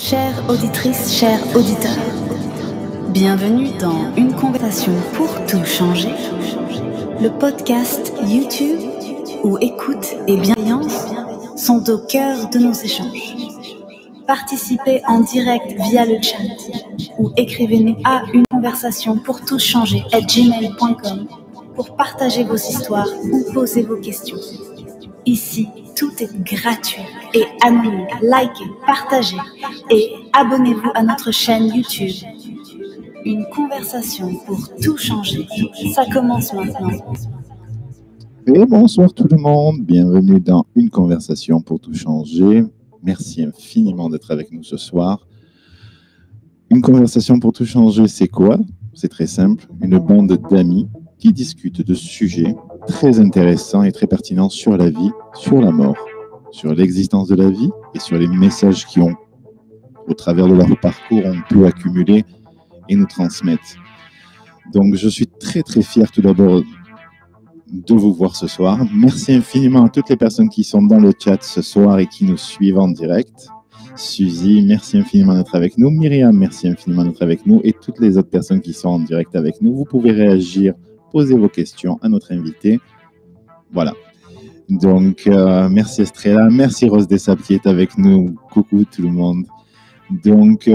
Chères auditrices, chers auditeurs, bienvenue dans Une conversation pour tout changer, le podcast YouTube où écoute et bienveillance sont au cœur de nos échanges. Participez en direct via le chat ou écrivez-nous à uneconversationpourtoutchanger@gmail.com pour partager vos histoires ou poser vos questions. Ici, tout est gratuit et anonyme. Likez, partagez et abonnez-vous à notre chaîne YouTube. Une conversation pour tout changer. Ça commence maintenant. Et bonsoir tout le monde, bienvenue dans Une conversation pour tout changer. Merci infiniment d'être avec nous ce soir. Une conversation pour tout changer, c'est quoi? C'est très simple, une bande d'amis qui discutent de sujets très intéressants et très pertinents sur la vie, sur la mort, sur l'existence de la vie et sur les messages qui ont, au travers de leur parcours, ont pu accumuler et nous transmettre. Donc je suis très très fier tout d'abord de vous voir ce soir. Merci infiniment à toutes les personnes qui sont dans le chat ce soir et qui nous suivent en direct. Suzy, merci infiniment d'être avec nous. Myriam, merci infiniment d'être avec nous. Et toutes les autres personnes qui sont en direct avec nous. Vous pouvez réagir, poser vos questions à notre invité. Voilà. Donc, merci Estrella, merci Rose Dessab qui est avec nous. Coucou tout le monde. Donc,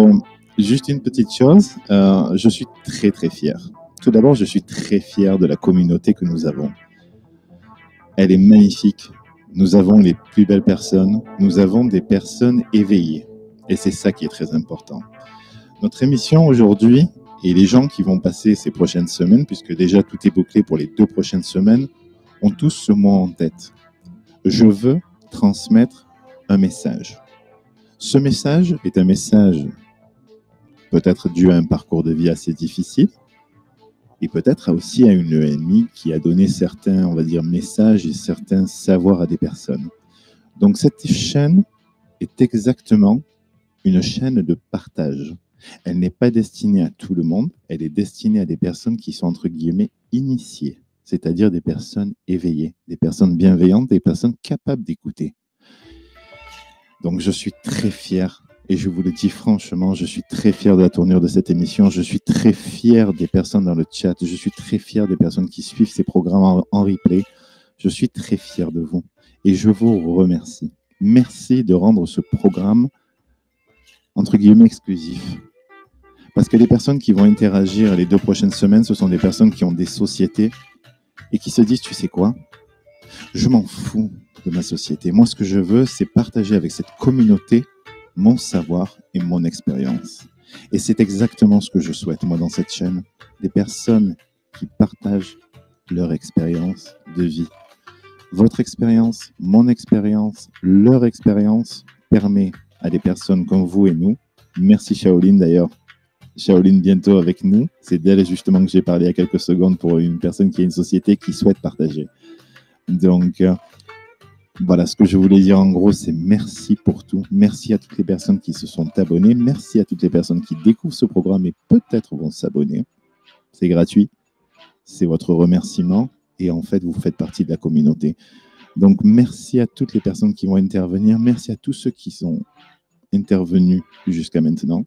juste une petite chose, je suis très très fier. Tout d'abord, je suis très fier de la communauté que nous avons. Elle est magnifique. Nous avons les plus belles personnes. Nous avons des personnes éveillées. Et c'est ça qui est très important. Notre émission aujourd'hui, et les gens qui vont passer ces prochaines semaines, puisque déjà tout est bouclé pour les 2 prochaines semaines, ont tous ce mot en tête. Je veux transmettre un message. Ce message est un message peut-être dû à un parcours de vie assez difficile, et peut-être aussi à une EMI qui a donné certains, on va dire, messages et certains savoirs à des personnes. Donc cette chaîne est exactement une chaîne de partage. Elle n'est pas destinée à tout le monde, elle est destinée à des personnes qui sont entre guillemets initiées, c'est-à-dire des personnes éveillées, des personnes bienveillantes, des personnes capables d'écouter. Donc je suis très fier. Et je vous le dis franchement, je suis très fier de la tournure de cette émission. Je suis très fier des personnes dans le chat. Je suis très fier des personnes qui suivent ces programmes en replay. Je suis très fier de vous. Et je vous remercie. Merci de rendre ce programme, entre guillemets, exclusif. Parce que les personnes qui vont interagir les 2 prochaines semaines, ce sont des personnes qui ont des sociétés et qui se disent, tu sais quoi? Je m'en fous de ma société. Moi, ce que je veux, c'est partager avec cette communauté mon savoir et mon expérience. Et c'est exactement ce que je souhaite, moi, dans cette chaîne. Des personnes qui partagent leur expérience de vie. Votre expérience, mon expérience, leur expérience permet à des personnes comme vous et nous. Merci Shaolin d'ailleurs. Shaolin bientôt avec nous. C'est d'elle justement que j'ai parlé il y a quelques secondes pour une personne qui a une société qui souhaite partager. Donc, voilà, ce que je voulais dire en gros, c'est merci pour tout. Merci à toutes les personnes qui se sont abonnées. Merci à toutes les personnes qui découvrent ce programme et peut-être vont s'abonner. C'est gratuit. C'est votre remerciement. Et en fait, vous faites partie de la communauté. Donc, merci à toutes les personnes qui vont intervenir. Merci à tous ceux qui sont intervenus jusqu'à maintenant.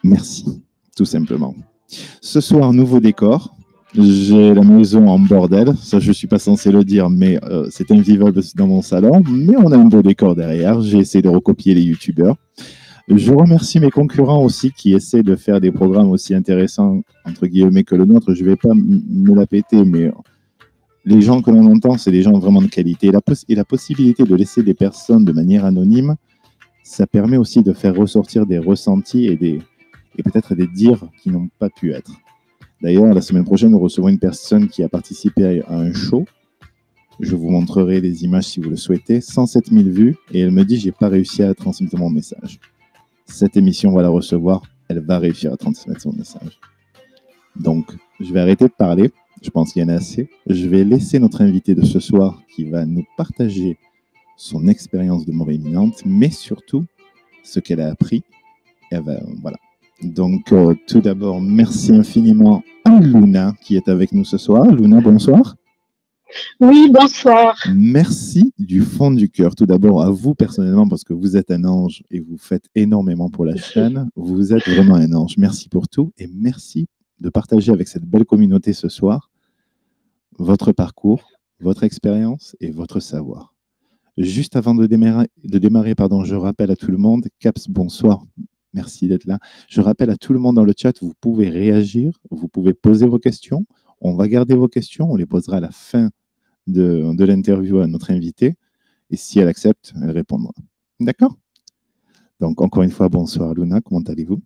Merci, tout simplement. Ce soir, nouveau décor. J'ai la maison en bordel, ça je ne suis pas censé le dire, mais c'est invivable dans mon salon. Mais on a un beau décor derrière, j'ai essayé de recopier les youtubeurs. Je remercie mes concurrents aussi qui essaient de faire des programmes aussi intéressants, entre guillemets, que le nôtre. Je ne vais pas me la péter, mais les gens que l'on entend, c'est des gens vraiment de qualité. Et la possibilité de laisser des personnes de manière anonyme, ça permet aussi de faire ressortir des ressentis et peut-être des dires qui n'ont pas pu être. D'ailleurs, la semaine prochaine, nous recevrons une personne qui a participé à un show. Je vous montrerai les images si vous le souhaitez. 107 000 vues. Et elle me dit, j'ai pas réussi à transmettre mon message. Cette émission, on va la recevoir. Elle va réussir à transmettre son message. Donc, je vais arrêter de parler. Je pense qu'il y en a assez. Je vais laisser notre invité de ce soir qui va nous partager son expérience de mort imminente, mais surtout ce qu'elle a appris. Et voilà. Donc, tout d'abord, merci infiniment à Luna qui est avec nous ce soir. Luna, bonsoir. Oui, bonsoir. Merci du fond du cœur. Tout d'abord à vous personnellement parce que vous êtes un ange et vous faites énormément pour la chaîne. Vous êtes vraiment un ange. Merci pour tout et merci de partager avec cette belle communauté ce soir votre parcours, votre expérience et votre savoir. Juste avant de démarrer, je rappelle à tout le monde, Caps, bonsoir, merci d'être là. Je rappelle à tout le monde dans le chat, vous pouvez réagir, vous pouvez poser vos questions. On va garder vos questions, on les posera à la fin de l'interview à notre invitée. Et si elle accepte, elle répondra. D'accord? Donc, encore une fois, bonsoir Luna, comment allez-vous?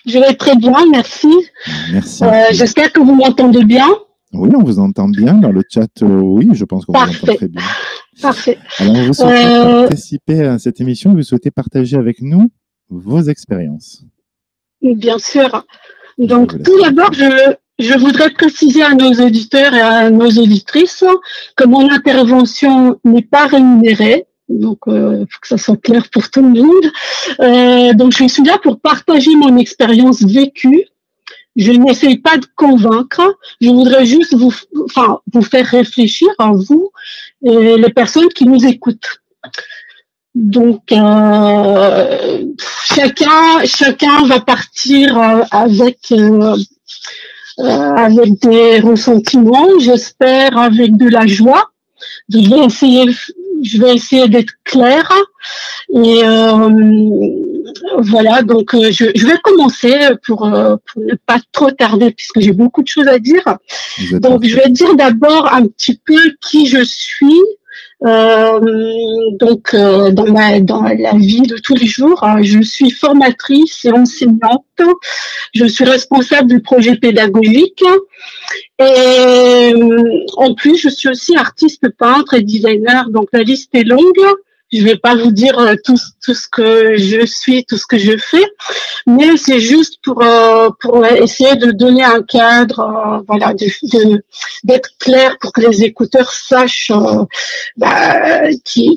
Je vais très bien, merci. Merci. J'espère que vous m'entendez bien. Oui, on vous entend bien. Dans le chat, oui, je pense qu'on vous entend très bien. Parfait. Alors, vous souhaitez participer à cette émission, vous souhaitez partager avec nous vos expériences. Bien sûr. Donc, tout d'abord, je voudrais préciser à nos auditeurs et à nos auditrices que mon intervention n'est pas rémunérée. Donc, il faut que ça soit clair pour tout le monde. Donc, je suis là pour partager mon expérience vécue. Je n'essaye pas de convaincre. Je voudrais juste vous faire réfléchir à vous et les personnes qui nous écoutent. Donc, chacun va partir avec des ressentiments, j'espère avec de la joie. Je vais essayer d'être claire. Et voilà, donc je vais commencer pour ne pas trop tarder puisque j'ai beaucoup de choses à dire. Donc, je vais dire d'abord un petit peu qui je suis. Dans la vie de tous les jours, je suis formatrice et enseignante. Je suis responsable du projet pédagogique et en plus je suis aussi artiste peintre et designer. Donc la liste est longue. Je vais pas vous dire tout ce que je suis, tout ce que je fais, mais c'est juste pour essayer de donner un cadre, voilà, d'être clair pour que les écouteurs sachent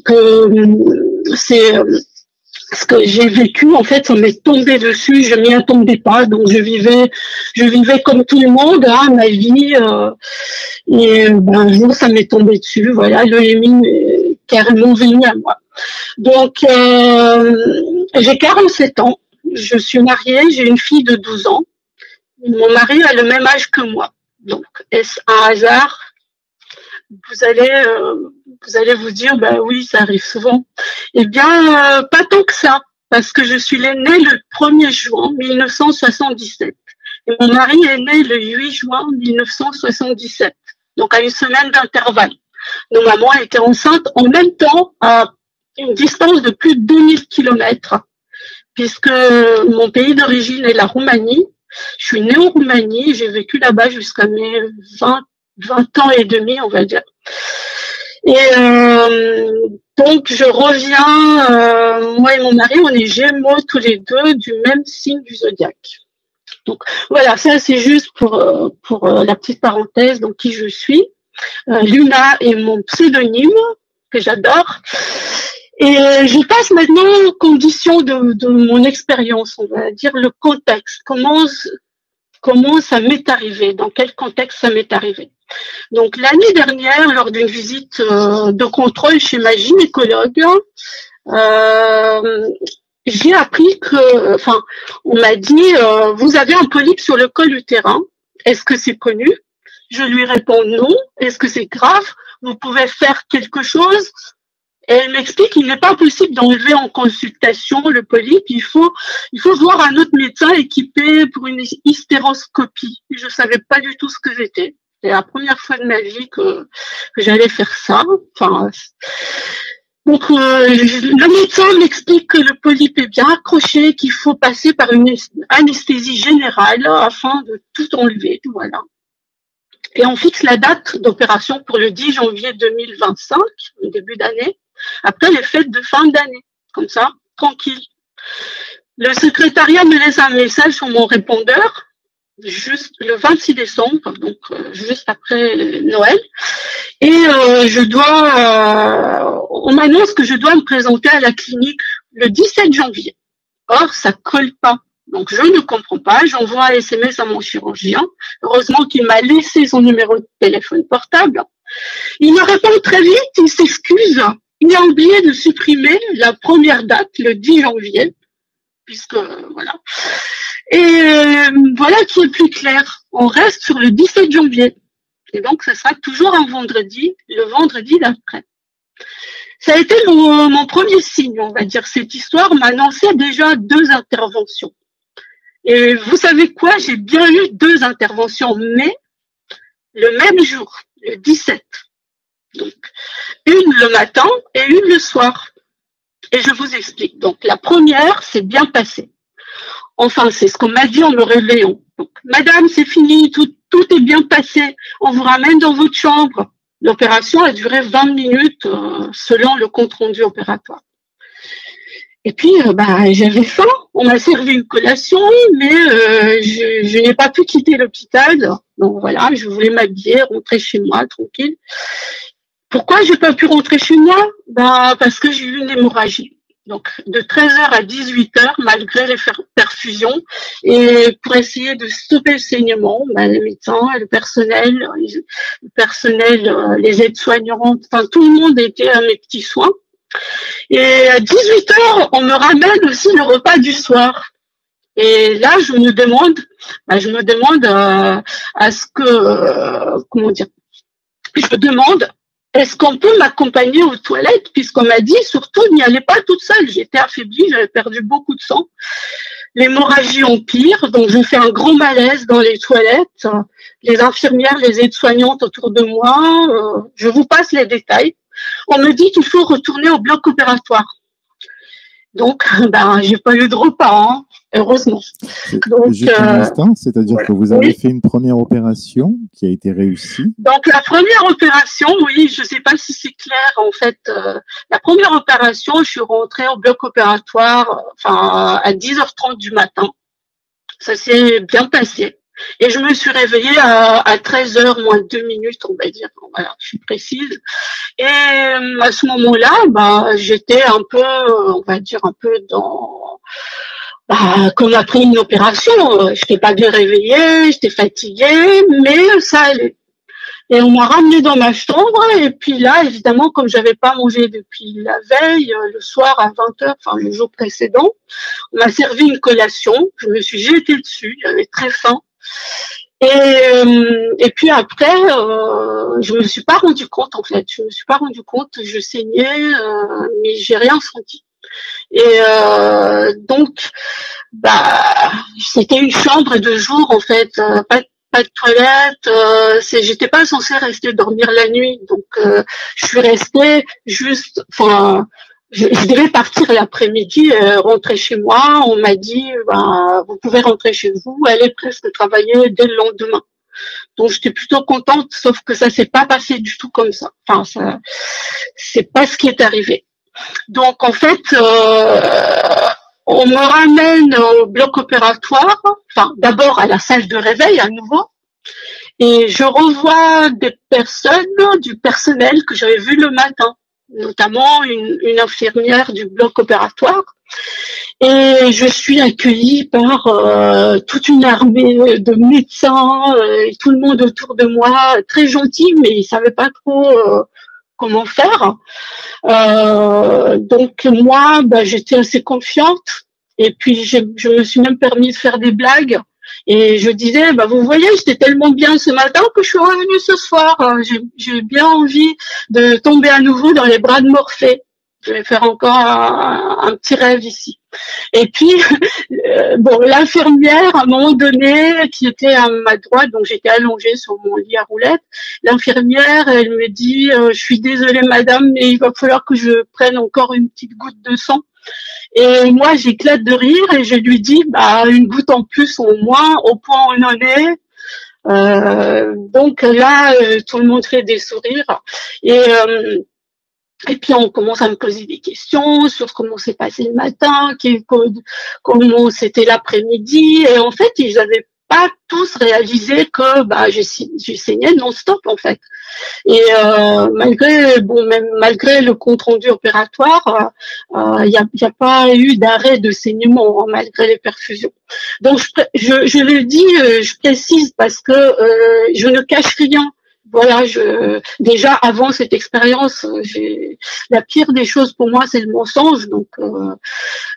que c'est ce que j'ai vécu. En fait, ça m'est tombé dessus. Je m'y attendais pas, donc je vivais comme tout le monde, ma vie. Et un jour, ça m'est tombé dessus. Voilà, le Lémine est carrément venu à moi. Donc, j'ai 47 ans. Je suis mariée. J'ai une fille de 12 ans. Mon mari a le même âge que moi. Donc, est-ce un hasard? Vous allez vous dire, bah oui, ça arrive souvent. Eh bien, pas tant que ça, parce que je suis née le 1er juin 1977. Et mon mari est né le 8 juin 1977. Donc, à une semaine d'intervalle. Nos mamans étaient enceintes en même temps, à une distance de plus de 2000 kilomètres, puisque mon pays d'origine est la Roumanie. Je suis née en Roumanie, j'ai vécu là-bas jusqu'à mes 20 ans et demi, on va dire. Et donc, je reviens, moi et mon mari, on est jumeaux tous les deux du même signe du zodiaque. Donc, voilà, ça c'est juste pour la petite parenthèse, donc qui je suis. Luna est mon pseudonyme, que j'adore. Et je passe maintenant aux conditions de mon expérience, on va dire le contexte. Comment ça m'est arrivé, dans quel contexte ça m'est arrivé. Donc l'année dernière, lors d'une visite de contrôle chez ma gynécologue, j'ai appris on m'a dit vous avez un polype sur le col utérin. Est-ce que c'est connu? Je lui réponds non. Est-ce que c'est grave? Vous pouvez faire quelque chose? Et elle m'explique qu'il n'est pas possible d'enlever en consultation le polype. Il faut voir un autre médecin équipé pour une hystéroscopie. Je savais pas du tout ce que c'était. C'est la première fois de ma vie que j'allais faire ça. Donc, le médecin m'explique que le polype est bien accroché, qu'il faut passer par une anesthésie générale afin de tout enlever. Voilà. Et on fixe la date d'opération pour le 10 janvier 2025, au début d'année, après les fêtes de fin d'année. Comme ça, tranquille. Le secrétariat me laisse un message sur mon répondeur, juste le 26 décembre, donc juste après Noël. Et on m'annonce que je dois me présenter à la clinique le 17 janvier. Or, ça colle pas Donc, je ne comprends pas. J'envoie un SMS à mon chirurgien. Heureusement qu'il m'a laissé son numéro de téléphone portable. Il me répond très vite, il s'excuse. Il a oublié de supprimer la première date, le 10 janvier, puisque, voilà. Et voilà qui est plus clair. On reste sur le 17 janvier. Et donc, ce sera toujours un vendredi, le vendredi d'après. Ça a été mon premier signe, on va dire. Cette histoire m'annonçait déjà 2 interventions. Et vous savez quoi? J'ai bien eu 2 interventions, mais le même jour, le 17. Donc, une le matin et une le soir. Et je vous explique. Donc, la première, c'est bien passé. Enfin, c'est ce qu'on m'a dit en me réveillant. Donc, madame, c'est fini, tout est bien passé. On vous ramène dans votre chambre. L'opération a duré 20 minutes selon le compte rendu opératoire. Et puis, j'avais faim. On m'a servi une collation, mais je n'ai pas pu quitter l'hôpital. Donc voilà, je voulais m'habiller, rentrer chez moi, tranquille. Pourquoi j'ai pas pu rentrer chez moi? Parce que j'ai eu une hémorragie. Donc, de 13h à 18h, malgré les perfusions, et pour essayer de stopper le saignement, les médecins, le personnel, les aides-soignantes, enfin, tout le monde était à mes petits soins. Et à 18h, on me ramène aussi le repas du soir. Et là, je me demande à ce que, comment dire, je me demande, est-ce qu'on peut m'accompagner aux toilettes, puisqu'on m'a dit, surtout, n'y allez pas toute seule. J'étais affaiblie, j'avais perdu beaucoup de sang. L'hémorragie empire, donc je fais un grand malaise dans les toilettes. Les infirmières, les aides-soignantes autour de moi, je vous passe les détails. On me dit qu'il faut retourner au bloc opératoire. Donc, j'ai pas eu de repas, heureusement. Donc, juste un instant, c'est-à-dire que vous avez fait une première opération qui a été réussie. Donc, la première opération, oui, je sais pas si c'est clair, en fait. La première opération, je suis rentrée au bloc opératoire, à 10h30 du matin. Ça s'est bien passé. Et je me suis réveillée à 13h moins 2 minutes, on va dire. Voilà, je suis précise. Et à ce moment-là, j'étais un peu, on va dire, un peu dans, comme après une opération. Je n'étais pas bien réveillée, j'étais fatiguée, mais ça allait. Et on m'a ramenée dans ma chambre, et puis là, évidemment, comme j'avais pas mangé depuis la veille, le soir à 20h, le jour précédent, on m'a servi une collation, je me suis jetée dessus, j'avais très faim. Et puis après, je me suis pas rendu compte, en fait. Je me suis pas rendu compte, je saignais, mais j'ai rien senti. Et donc, c'était une chambre de jour, en fait, pas de toilette. J'étais pas censée rester dormir la nuit, donc je suis restée juste, je devais partir l'après-midi, rentrer chez moi. On m'a dit, vous pouvez rentrer chez vous, aller presque travailler dès le lendemain. Donc j'étais plutôt contente, sauf que ça s'est pas passé du tout comme ça. C'est pas ce qui est arrivé. Donc en fait, on me ramène au bloc opératoire, d'abord à la salle de réveil à nouveau, et je revois des personnes, du personnel que j'avais vu le matin, notamment une infirmière du bloc opératoire. Et je suis accueillie par toute une armée de médecins, et tout le monde autour de moi, très gentil, mais ils savaient pas trop comment faire. Donc moi, j'étais assez confiante, et puis je me suis même permis de faire des blagues. Et je disais, vous voyez, j'étais tellement bien ce matin que je suis revenue ce soir. J'ai bien envie de tomber à nouveau dans les bras de Morphée. Je vais faire encore un petit rêve ici. Et puis, l'infirmière, à un moment donné, qui était à ma droite, donc j'étais allongée sur mon lit à roulettes, l'infirmière, elle me dit, je suis désolée madame, mais il va falloir que je prenne encore une petite goutte de sang. Et moi, j'éclate de rire et je lui dis, une goutte en plus au moins, au point où on en est. Donc là, tout le monde fait des sourires. Et puis on commence à me poser des questions sur comment s'est passé le matin, comment c'était l'après-midi. Et en fait, ils avaient pas tous réalisé que j'ai saigné non-stop en fait. Et malgré le compte rendu opératoire, il y a pas eu d'arrêt de saignement hein, malgré les perfusions. Donc je le dis, je précise parce que je ne cache rien. Voilà, déjà avant cette expérience, la pire des choses pour moi, c'est le mensonge. Donc,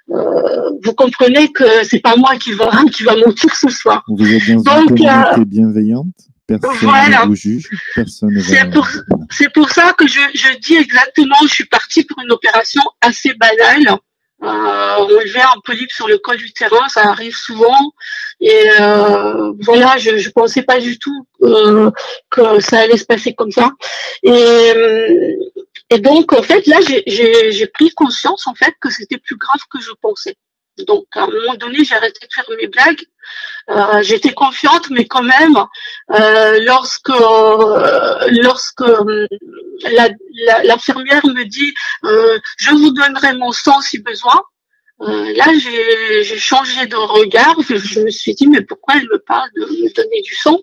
vous comprenez que c'est pas moi qui va mentir ce soir. Vous êtes dans une communauté bienveillante, personne ne vous juge, personne ne va... C'est pour ça que je dis exactement, je suis partie pour une opération assez banale. Enlever un polype sur le col utérin, ça arrive souvent. Et voilà, je pensais pas du tout que ça allait se passer comme ça. Et donc, en fait, là, j'ai pris conscience, en fait, que c'était plus grave que je pensais. Donc, à un moment donné, j'ai arrêté de faire mes blagues. J'étais confiante, mais quand même, lorsque l'infirmière me dit je vous donnerai mon sang si besoin, là j'ai changé de regard. Je me suis dit mais pourquoi elle me parle de me donner du sang?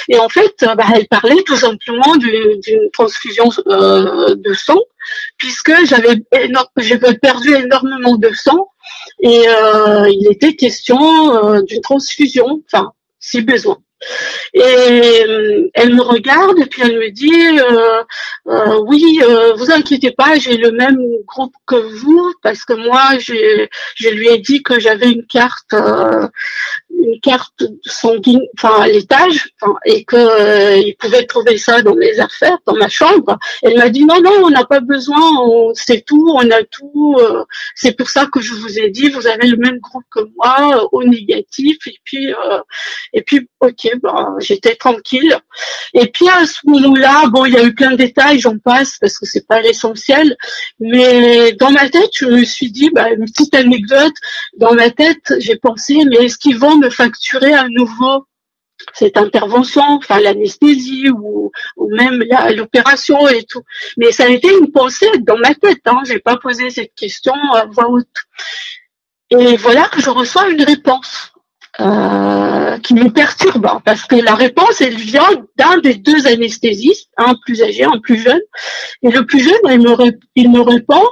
Et en fait, elle parlait tout simplement d'une transfusion de sang, puisque j'avais perdu énormément de sang. Et il était question d'une transfusion, enfin, si besoin. Et elle me regarde et puis elle me dit oui, vous inquiétez pas, j'ai le même groupe que vous, parce que moi je lui ai dit que j'avais une carte sanguine, enfin à l'étage, et que il pouvait trouver ça dans mes affaires, dans ma chambre. Elle m'a dit non, on n'a pas besoin, c'est tout, on a tout. C'est pour ça que je vous ai dit, vous avez le même groupe que moi, au négatif. Et puis ok, j'étais tranquille. Et puis à ce moment-là, il y a eu plein de détails, j'en passe parce que c'est pas l'essentiel. Mais dans ma tête, je me suis dit, une petite anecdote. Dans ma tête, j'ai pensé, mais est-ce qu'ils vont me facturer à nouveau cette intervention, enfin l'anesthésie ou même l'opération et tout. Mais ça a été une pensée dans ma tête, hein. J'ai pas posé cette question à voix haute. Et voilà que je reçois une réponse qui me perturbe, hein, parce que la réponse, elle vient d'un des deux anesthésistes, un plus âgé, un plus jeune. Et le plus jeune, il me répond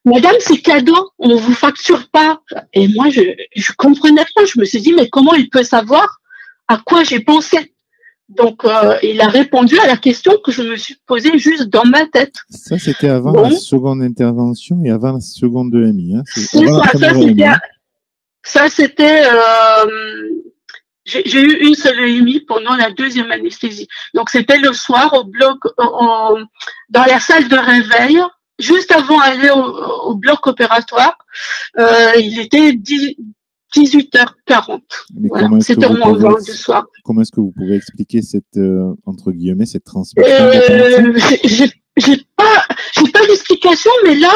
Madame, c'est cadeau, on ne vous facture pas. Et moi, je comprenais pas. Je me suis dit, mais comment il peut savoir à quoi j'ai pensé? Donc, il a répondu à la question que je me suis posée juste dans ma tête. Ça, c'était avant la seconde intervention et avant la seconde EMI. Hein. C'était... j'ai eu une seule EMI pendant la deuxième anesthésie. Donc, c'était le soir au bloc, dans la salle de réveil. Juste avant d'aller au bloc opératoire, il était 18h40. Voilà. C'était au moins 20 du soir. Comment est-ce que vous pouvez expliquer cette, entre guillemets, cette transmission? J'ai pas d'explication, mais là,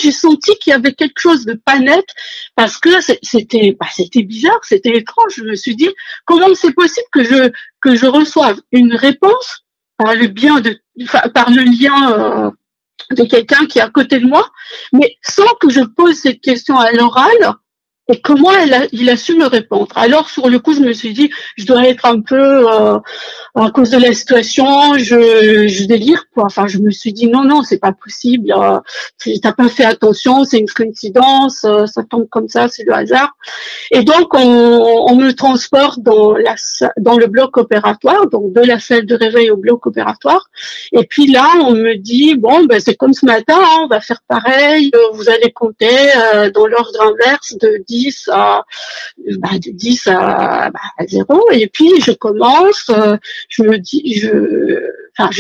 j'ai senti qu'il y avait quelque chose de pas net, parce que c'était bizarre, c'était étrange. Je me suis dit, comment c'est possible que je reçoive une réponse par le lien, de quelqu'un qui est à côté de moi, mais sans que je pose cette question à l'oral, et comment il a su me répondre. Alors, sur le coup, je me suis dit, je dois être un peu, à cause de la situation, je délire, quoi. Enfin, je me suis dit, non, c'est pas possible, t'as pas fait attention, c'est une coïncidence, ça tombe comme ça, c'est le hasard. Et donc, on me transporte dans le bloc opératoire, donc de la salle de réveil au bloc opératoire. Et puis là, on me dit, c'est comme ce matin, hein, on va faire pareil, vous allez compter, dans l'ordre inverse de 10 à 0. Et puis, je commence, je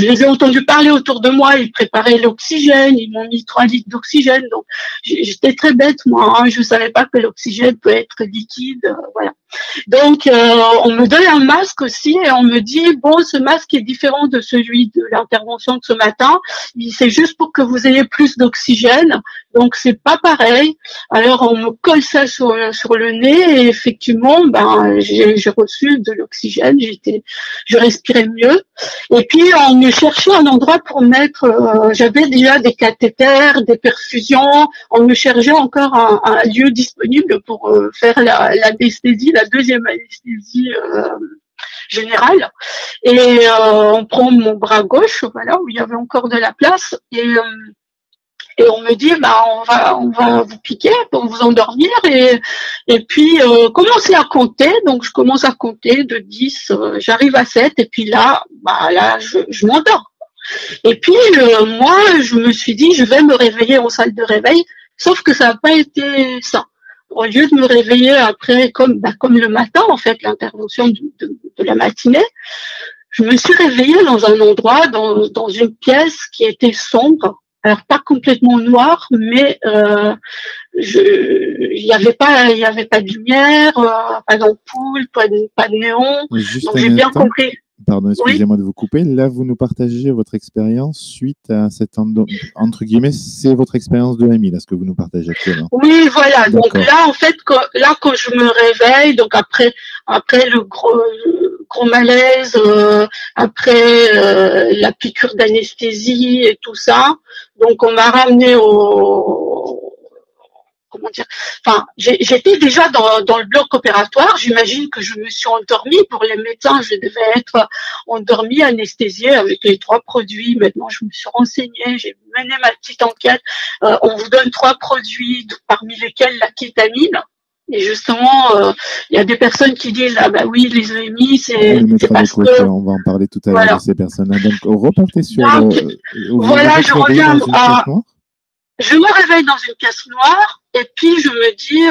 les ai entendus parler autour de moi, ils préparaient l'oxygène, ils m'ont mis 3 litres d'oxygène. Donc, j'étais très bête, moi, hein, je savais pas que l'oxygène peut être liquide, voilà. Donc, on me donne un masque aussi et on me dit, ce masque est différent de celui de l'intervention de ce matin. C'est juste pour que vous ayez plus d'oxygène. Donc c'est pas pareil. Alors on me colle ça sur le nez et effectivement, j'ai reçu de l'oxygène, je respirais mieux. Et puis on me cherchait un endroit pour mettre. J'avais déjà des cathéters, des perfusions. On me cherchait encore un lieu disponible pour faire l'anesthésie, la deuxième anesthésie générale. Et on prend mon bras gauche, voilà, où il y avait encore de la place, et on me dit, on va vous piquer pour vous endormir, et puis commencez à compter. Donc je commence à compter de 10, j'arrive à 7, et puis là je m'endors. Et puis moi je me suis dit, je vais me réveiller en salle de réveil, sauf que ça n'a pas été ça. Au lieu de me réveiller après, comme le matin, en fait, l'intervention de la matinée, je me suis réveillée dans un endroit, dans une pièce qui était sombre. Alors, pas complètement noire, mais il y avait pas de lumière, pas d'ampoule, pas de néon. Juste donc, j'ai bien compris. Pardon, excusez-moi de vous couper. Là, vous nous partagez votre expérience suite à cette, entre guillemets, c'est votre expérience de MI, là, ce que vous nous partagez actuellement. Oui, voilà. Donc là, en fait, quand je me réveille, donc après le gros malaise, après la piqûre d'anesthésie et tout ça, donc on m'a ramené comment dire, enfin, j'étais déjà dans le bloc opératoire. J'imagine que je me suis endormie. Pour les médecins, je devais être endormie, anesthésiée avec les 3 produits. Maintenant, je me suis renseignée, j'ai mené ma petite enquête. On vous donne 3 produits, parmi lesquels la kétamine. Et justement, il y a des personnes qui disent, ah bah oui, les EMI, c'est parce que... On va en parler tout à l'heure de ces personnes-là. Donc, repartez sur... voilà, je reviens à... Je me réveille dans une pièce noire et puis je me dis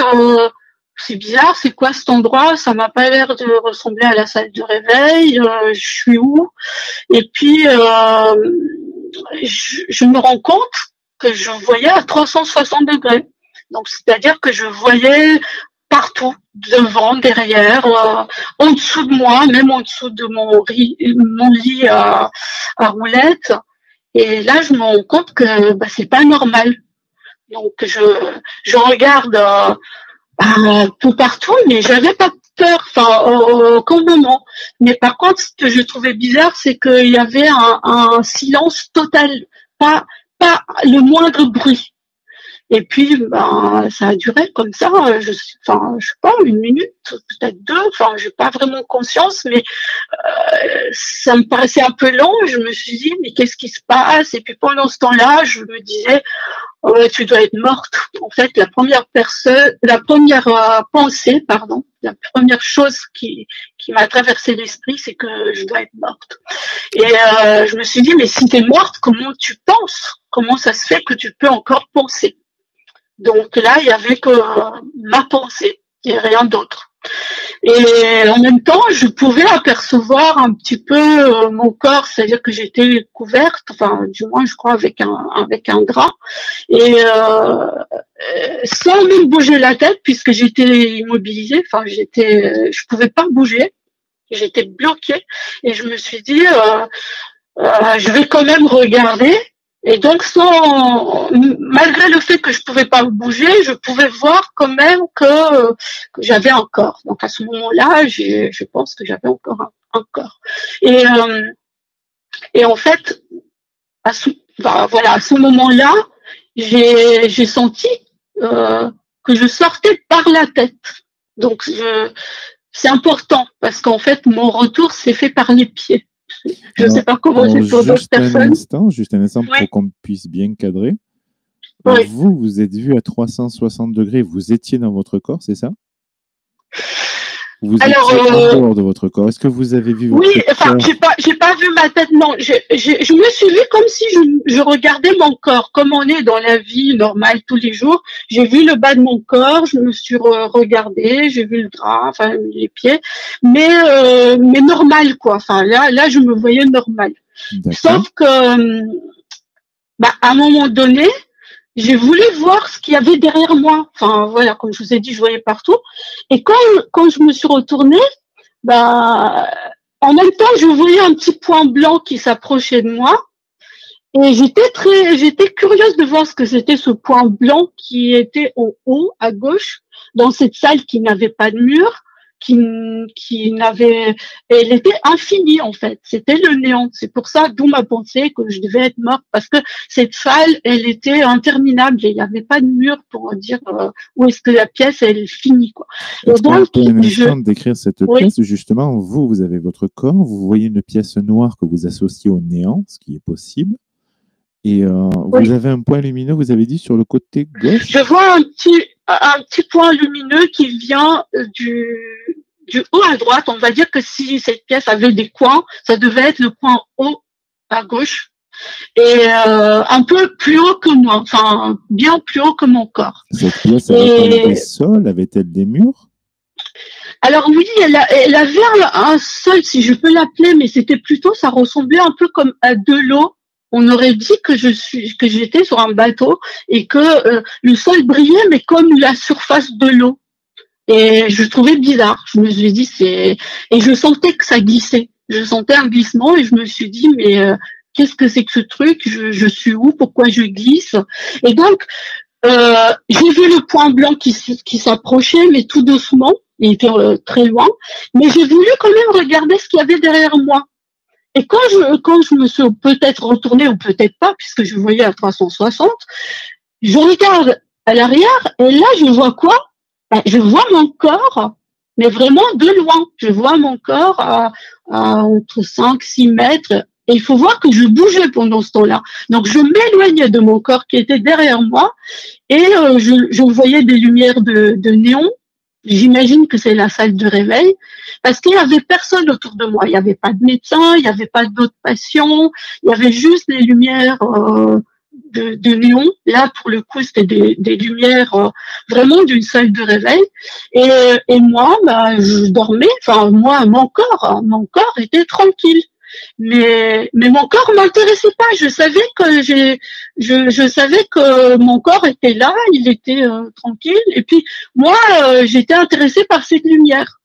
c'est bizarre, c'est quoi cet endroit? Ça m'a pas l'air de ressembler à la salle de réveil. Je suis où? Et puis je me rends compte que je voyais à 360 degrés. Donc c'est-à-dire que je voyais partout, devant, derrière, en dessous de moi, même en dessous de mon lit à roulettes. Et là, je me rends compte que c'est pas normal. Donc je regarde tout partout, mais j'avais pas peur, au aucun moment. Mais par contre, ce que je trouvais bizarre, c'est qu'il y avait un silence total, pas le moindre bruit. Et puis, ça a duré comme ça, je sais pas, 1 minute, peut-être 2, j'ai pas vraiment conscience, mais ça me paraissait un peu long. Je me suis dit, mais qu'est-ce qui se passe? Et puis pendant ce temps-là, je me disais, tu dois être morte. En fait, la première pensée, la première chose qui m'a traversé l'esprit, c'est que je dois être morte. Et je me suis dit, mais si tu es morte, comment tu penses? Comment ça se fait que tu peux encore penser? Donc là, il y avait que ma pensée et rien d'autre. Et en même temps, je pouvais apercevoir un petit peu mon corps, c'est-à-dire que j'étais couverte, du moins je crois avec un drap, et sans même bouger la tête puisque j'étais immobilisée, je pouvais pas bouger, j'étais bloquée, et je me suis dit je vais quand même regarder. Et donc, malgré le fait que je pouvais pas bouger, je pouvais voir quand même que j'avais un corps. Donc, à ce moment-là, je pense que j'avais encore un corps. Et en fait, à ce moment-là, j'ai senti que je sortais par la tête. Donc, c'est important parce qu'en fait, mon retour s'est fait par les pieds. Je ne sais pas comment c'est pour d'autres personnes. Juste un instant pour qu'on puisse bien cadrer. Oui. Vous êtes vu à 360 degrés, vous étiez dans votre corps, c'est ça? Vous étiez en dehors de votre corps. Est-ce que vous avez vu votre corps? J'ai pas vu ma tête, non. Je me suis vue comme si je regardais mon corps, comme on est dans la vie normale tous les jours. J'ai vu le bas de mon corps, je me suis regardée, j'ai vu le drap, les pieds, mais normal, quoi. Là, je me voyais normal. Sauf que, à un moment donné, j'ai voulu voir ce qu'il y avait derrière moi. Comme je vous ai dit, je voyais partout. Et quand je me suis retournée, en même temps, je voyais un petit point blanc qui s'approchait de moi. Et j'étais curieuse de voir ce que c'était ce point blanc qui était en haut à gauche dans cette salle qui n'avait pas de mur, qui n'avait, elle était infinie en fait. C'était le néant. C'est pour ça d'où ma pensée que je devais être morte parce que cette salle, elle était interminable et il n'y avait pas de mur pour dire où est-ce que la pièce elle finit quoi. Est-ce qu'on peut de décrire cette pièce justement? Vous avez votre corps, vous voyez une pièce noire que vous associez au néant, ce qui est possible. Et vous avez un point lumineux, vous avez dit, sur le côté gauche? Je vois un petit point lumineux qui vient du haut à droite. On va dire que si cette pièce avait des coins, ça devait être le point haut à gauche. Et un peu plus haut que moi, enfin bien plus haut que mon corps. Cette pièce avait-elle des sols, avait-elle des murs? Alors oui, elle avait un sol, si je peux l'appeler, mais c'était plutôt, ça ressemblait un peu comme à de l'eau. On aurait dit que j'étais sur un bateau et que le sol brillait, mais comme la surface de l'eau. Et je trouvais bizarre. Je me suis dit, et je sentais que ça glissait. Je sentais un glissement et je me suis dit, mais qu'est-ce que c'est que ce truc? Je suis où? Pourquoi je glisse? Et donc, j'ai vu le point blanc qui s'approchait, mais tout doucement. Il était très loin. Mais j'ai voulu quand même regarder ce qu'il y avait derrière moi. Et quand je me suis peut-être retournée ou peut-être pas, puisque je voyais à 360, je regarde à l'arrière et là, je vois quoi? Je vois mon corps, mais vraiment de loin. Je vois mon corps à entre 5-6 mètres. Et il faut voir que je bougeais pendant ce temps-là. Donc, je m'éloignais de mon corps qui était derrière moi et je voyais des lumières de néon. J'imagine que c'est la salle de réveil parce qu'il y avait personne autour de moi. Il n'y avait pas de médecin, il n'y avait pas d'autres patients. Il y avait juste les lumières de néon. Là, pour le coup, c'était des lumières vraiment d'une salle de réveil. Et moi, je dormais. Enfin, moi, mon corps était tranquille. Mais mon corps m'intéressait pas. Je savais que mon corps était là, il était tranquille. Et puis moi, j'étais intéressée par cette lumière.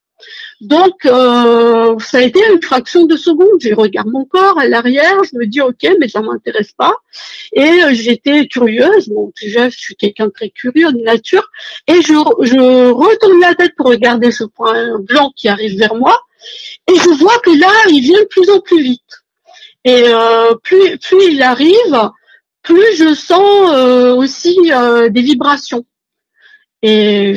Donc ça a été une fraction de seconde. Je regarde mon corps à l'arrière, je me dis ok, mais ça m'intéresse pas. Et j'étais curieuse. Bon, déjà, je suis quelqu'un de très curieux de nature. Et je retourne la tête pour regarder ce point blanc qui arrive vers moi. Et je vois que là, il vient de plus en plus vite. Et plus il arrive, plus je sens aussi des vibrations. Et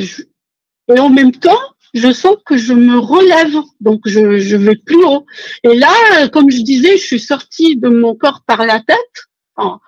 en même temps, je sens que je me relève, donc je vais plus haut. Et là, comme je disais, je suis sortie de mon corps par la tête. Enfin,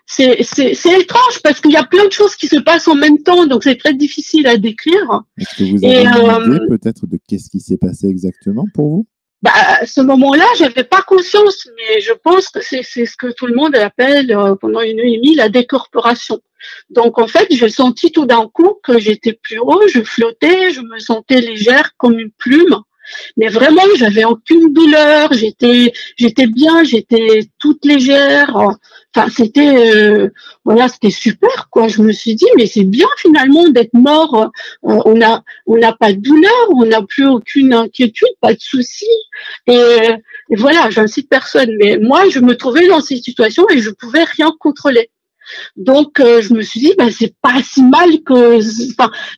c'est étrange parce qu'il y a plein de choses qui se passent en même temps, donc c'est très difficile à décrire. Est-ce que vous avez une idée peut-être de qu'est-ce qui s'est passé exactement pour vous? À ce moment-là, j'avais pas conscience, mais je pense que c'est ce que tout le monde appelle pendant une nuit et demie la décorporation. Donc en fait, j'ai senti tout d'un coup que j'étais plus haut, je flottais, je me sentais légère comme une plume. Mais vraiment, j'avais aucune douleur, j'étais bien, j'étais toute légère. Enfin, c'était c'était super quoi. Je me suis dit mais c'est bien finalement d'être mort. On n'a pas de douleur, on n'a plus aucune inquiétude, pas de soucis. Et voilà, j'incite personne. Mais moi, je me trouvais dans ces situations et je pouvais rien contrôler. Donc je me suis dit c'est pas si mal que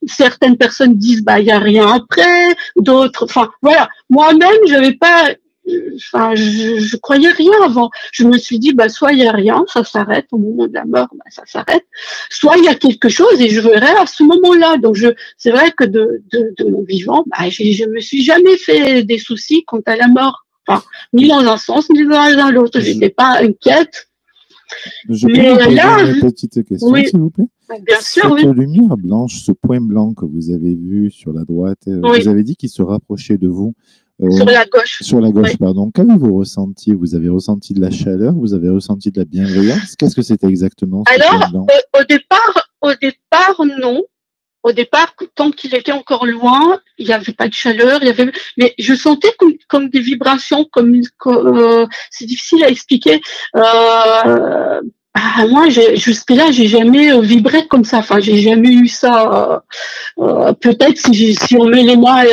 certaines personnes disent il y a rien après, d'autres voilà, moi-même j'avais pas je croyais rien avant. Je me suis dit soit il y a rien, ça s'arrête au moment de la mort, ça s'arrête, soit il y a quelque chose et je verrai à ce moment-là. Donc c'est vrai que de mon vivant, je me suis jamais fait des soucis quant à la mort, ni dans un sens ni dans l'autre. J'étais pas inquiète. Je peux vous poser une petite question, oui, s'il vous plaît? Bien sûr, Cette lumière blanche, ce point blanc que vous avez vu sur la droite, vous avez dit qu'il se rapprochait de vous. Sur la gauche. Sur la gauche, pardon. Qu'avez-vous ressenti? Vous avez ressenti de la chaleur? Vous avez ressenti de la bienveillance? Qu'est-ce que c'était exactement? Alors, au départ, non. Au départ, tant qu'il était encore loin, il n'y avait pas de chaleur, mais je sentais comme des vibrations, c'est difficile à expliquer. Moi, jusque-là, j'ai jamais vibré comme ça. Enfin, j'ai jamais eu ça. Peut-être si on met les mains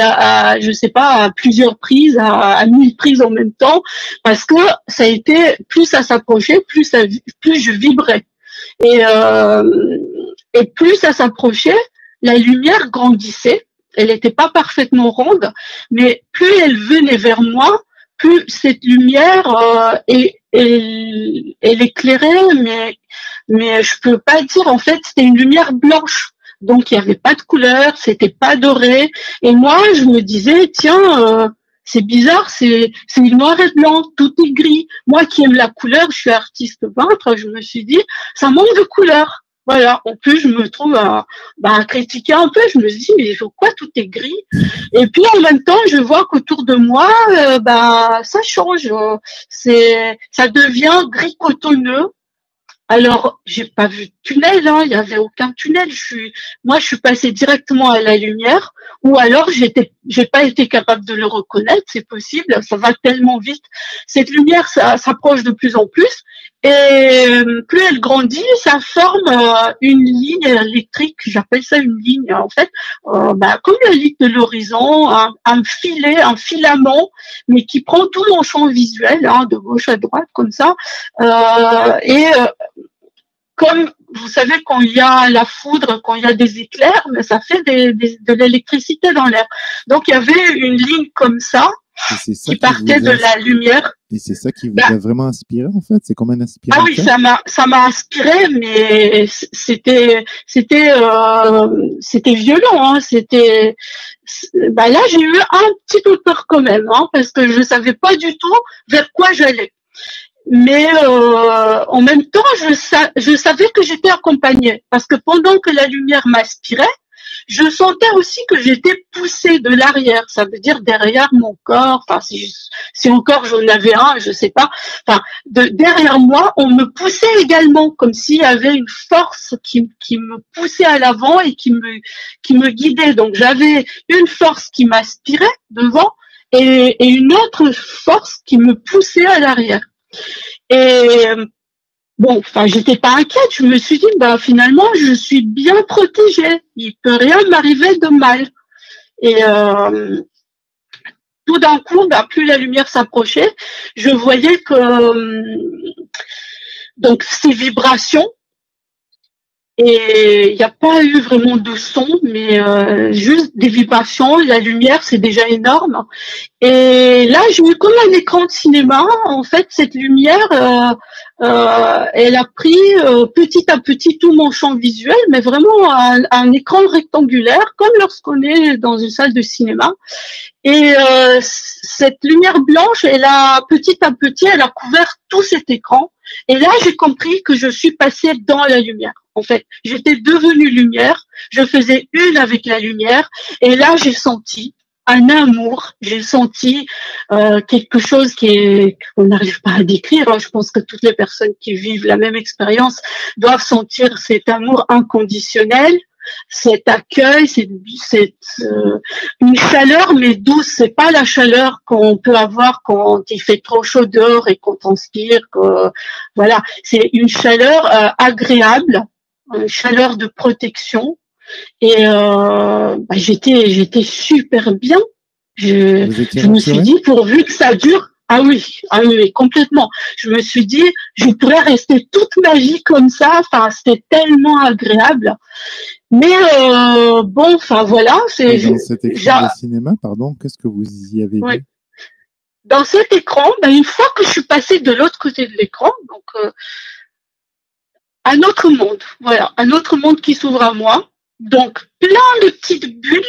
je sais pas, à plusieurs prises, à 1000 prises en même temps, parce que ça a été, plus ça s'approchait, plus je vibrais. Et plus ça s'approchait, la lumière grandissait. Elle n'était pas parfaitement ronde, mais plus elle venait vers moi, plus cette lumière elle éclairait, mais je peux pas dire, en fait, c'était une lumière blanche. Donc il n'y avait pas de couleur, c'était pas doré. Et moi, je me disais, tiens, c'est bizarre, c'est noir et blanc, tout est gris. Moi qui aime la couleur, je suis artiste peintre, je me suis dit, ça manque de couleur. Voilà. En plus, je me trouve à critiquer un peu. Je me dis, mais pourquoi tout est gris? Et puis en même temps, je vois qu'autour de moi, ça change. Ça devient gris cotonneux. Alors, j'ai pas vu de tunnel, hein, il y avait aucun tunnel. Moi, je suis passée directement à la lumière, ou alors j'ai pas été capable de le reconnaître, c'est possible, ça va tellement vite. Cette lumière, ça s'approche de plus en plus, et plus elle grandit, ça forme une ligne électrique, j'appelle ça une ligne, en fait, comme la ligne de l'horizon, un filet, un filament, mais qui prend tout mon champ visuel, hein, de gauche à droite, comme ça, comme vous savez, quand il y a la foudre, quand il y a des éclairs, mais ça fait de l'électricité dans l'air. Donc il y avait une ligne comme ça qui partait de la lumière. Et c'est ça qui vous a vraiment inspiré, en fait? C'est comme un inspirateur? Ah oui, ça m'a inspiré, mais c'était violent, hein. Là, j'ai eu un petit peu peur quand même, hein, parce que je savais pas du tout vers quoi j'allais. Mais en même temps, je savais que j'étais accompagnée, parce que pendant que la lumière m'aspirait, je sentais aussi que j'étais poussée de l'arrière, ça veut dire derrière mon corps, enfin si encore j'en avais un, je sais pas, enfin derrière moi, on me poussait également, comme s'il y avait une force qui me poussait à l'avant et qui me guidait. Donc j'avais une force qui m'aspirait devant et une autre force qui me poussait à l'arrière. Et j'étais pas inquiète. Je me suis dit, finalement, je suis bien protégée. Il peut rien m'arriver de mal. Et tout d'un coup, plus la lumière s'approchait, je voyais que donc ces vibrations. Et il n'y a pas eu vraiment de son, mais juste des vibrations. La lumière, c'est déjà énorme. Et là, j'ai eu comme un écran de cinéma. En fait, cette lumière, elle a pris petit à petit tout mon champ visuel, mais vraiment un écran rectangulaire, comme lorsqu'on est dans une salle de cinéma. Et cette lumière blanche, petit à petit, elle a couvert tout cet écran. Et là, j'ai compris que je suis passée dans la lumière. En fait, j'étais devenue lumière, je faisais une avec la lumière, et là, j'ai senti un amour, j'ai senti quelque chose qu'on n'arrive pas à décrire. Je pense que toutes les personnes qui vivent la même expérience doivent sentir cet amour inconditionnel, cet accueil, c'est une chaleur mais douce. C'est pas la chaleur qu'on peut avoir quand il fait trop chaud dehors et qu'on transpire. Voilà, c'est une chaleur agréable, une chaleur de protection. Et j'étais super bien. Je me suis dit, pourvu que ça dure. Ah oui, complètement. Je me suis dit, je pourrais rester toute ma vie comme ça. Enfin, c'était tellement agréable. Mais voilà. Dans cet écran de cinéma, pardon, qu'est-ce que vous y avez vu? Dans cet écran, une fois que je suis passée de l'autre côté de l'écran, donc un autre monde, voilà, un autre monde qui s'ouvre à moi. Donc plein de petites bulles,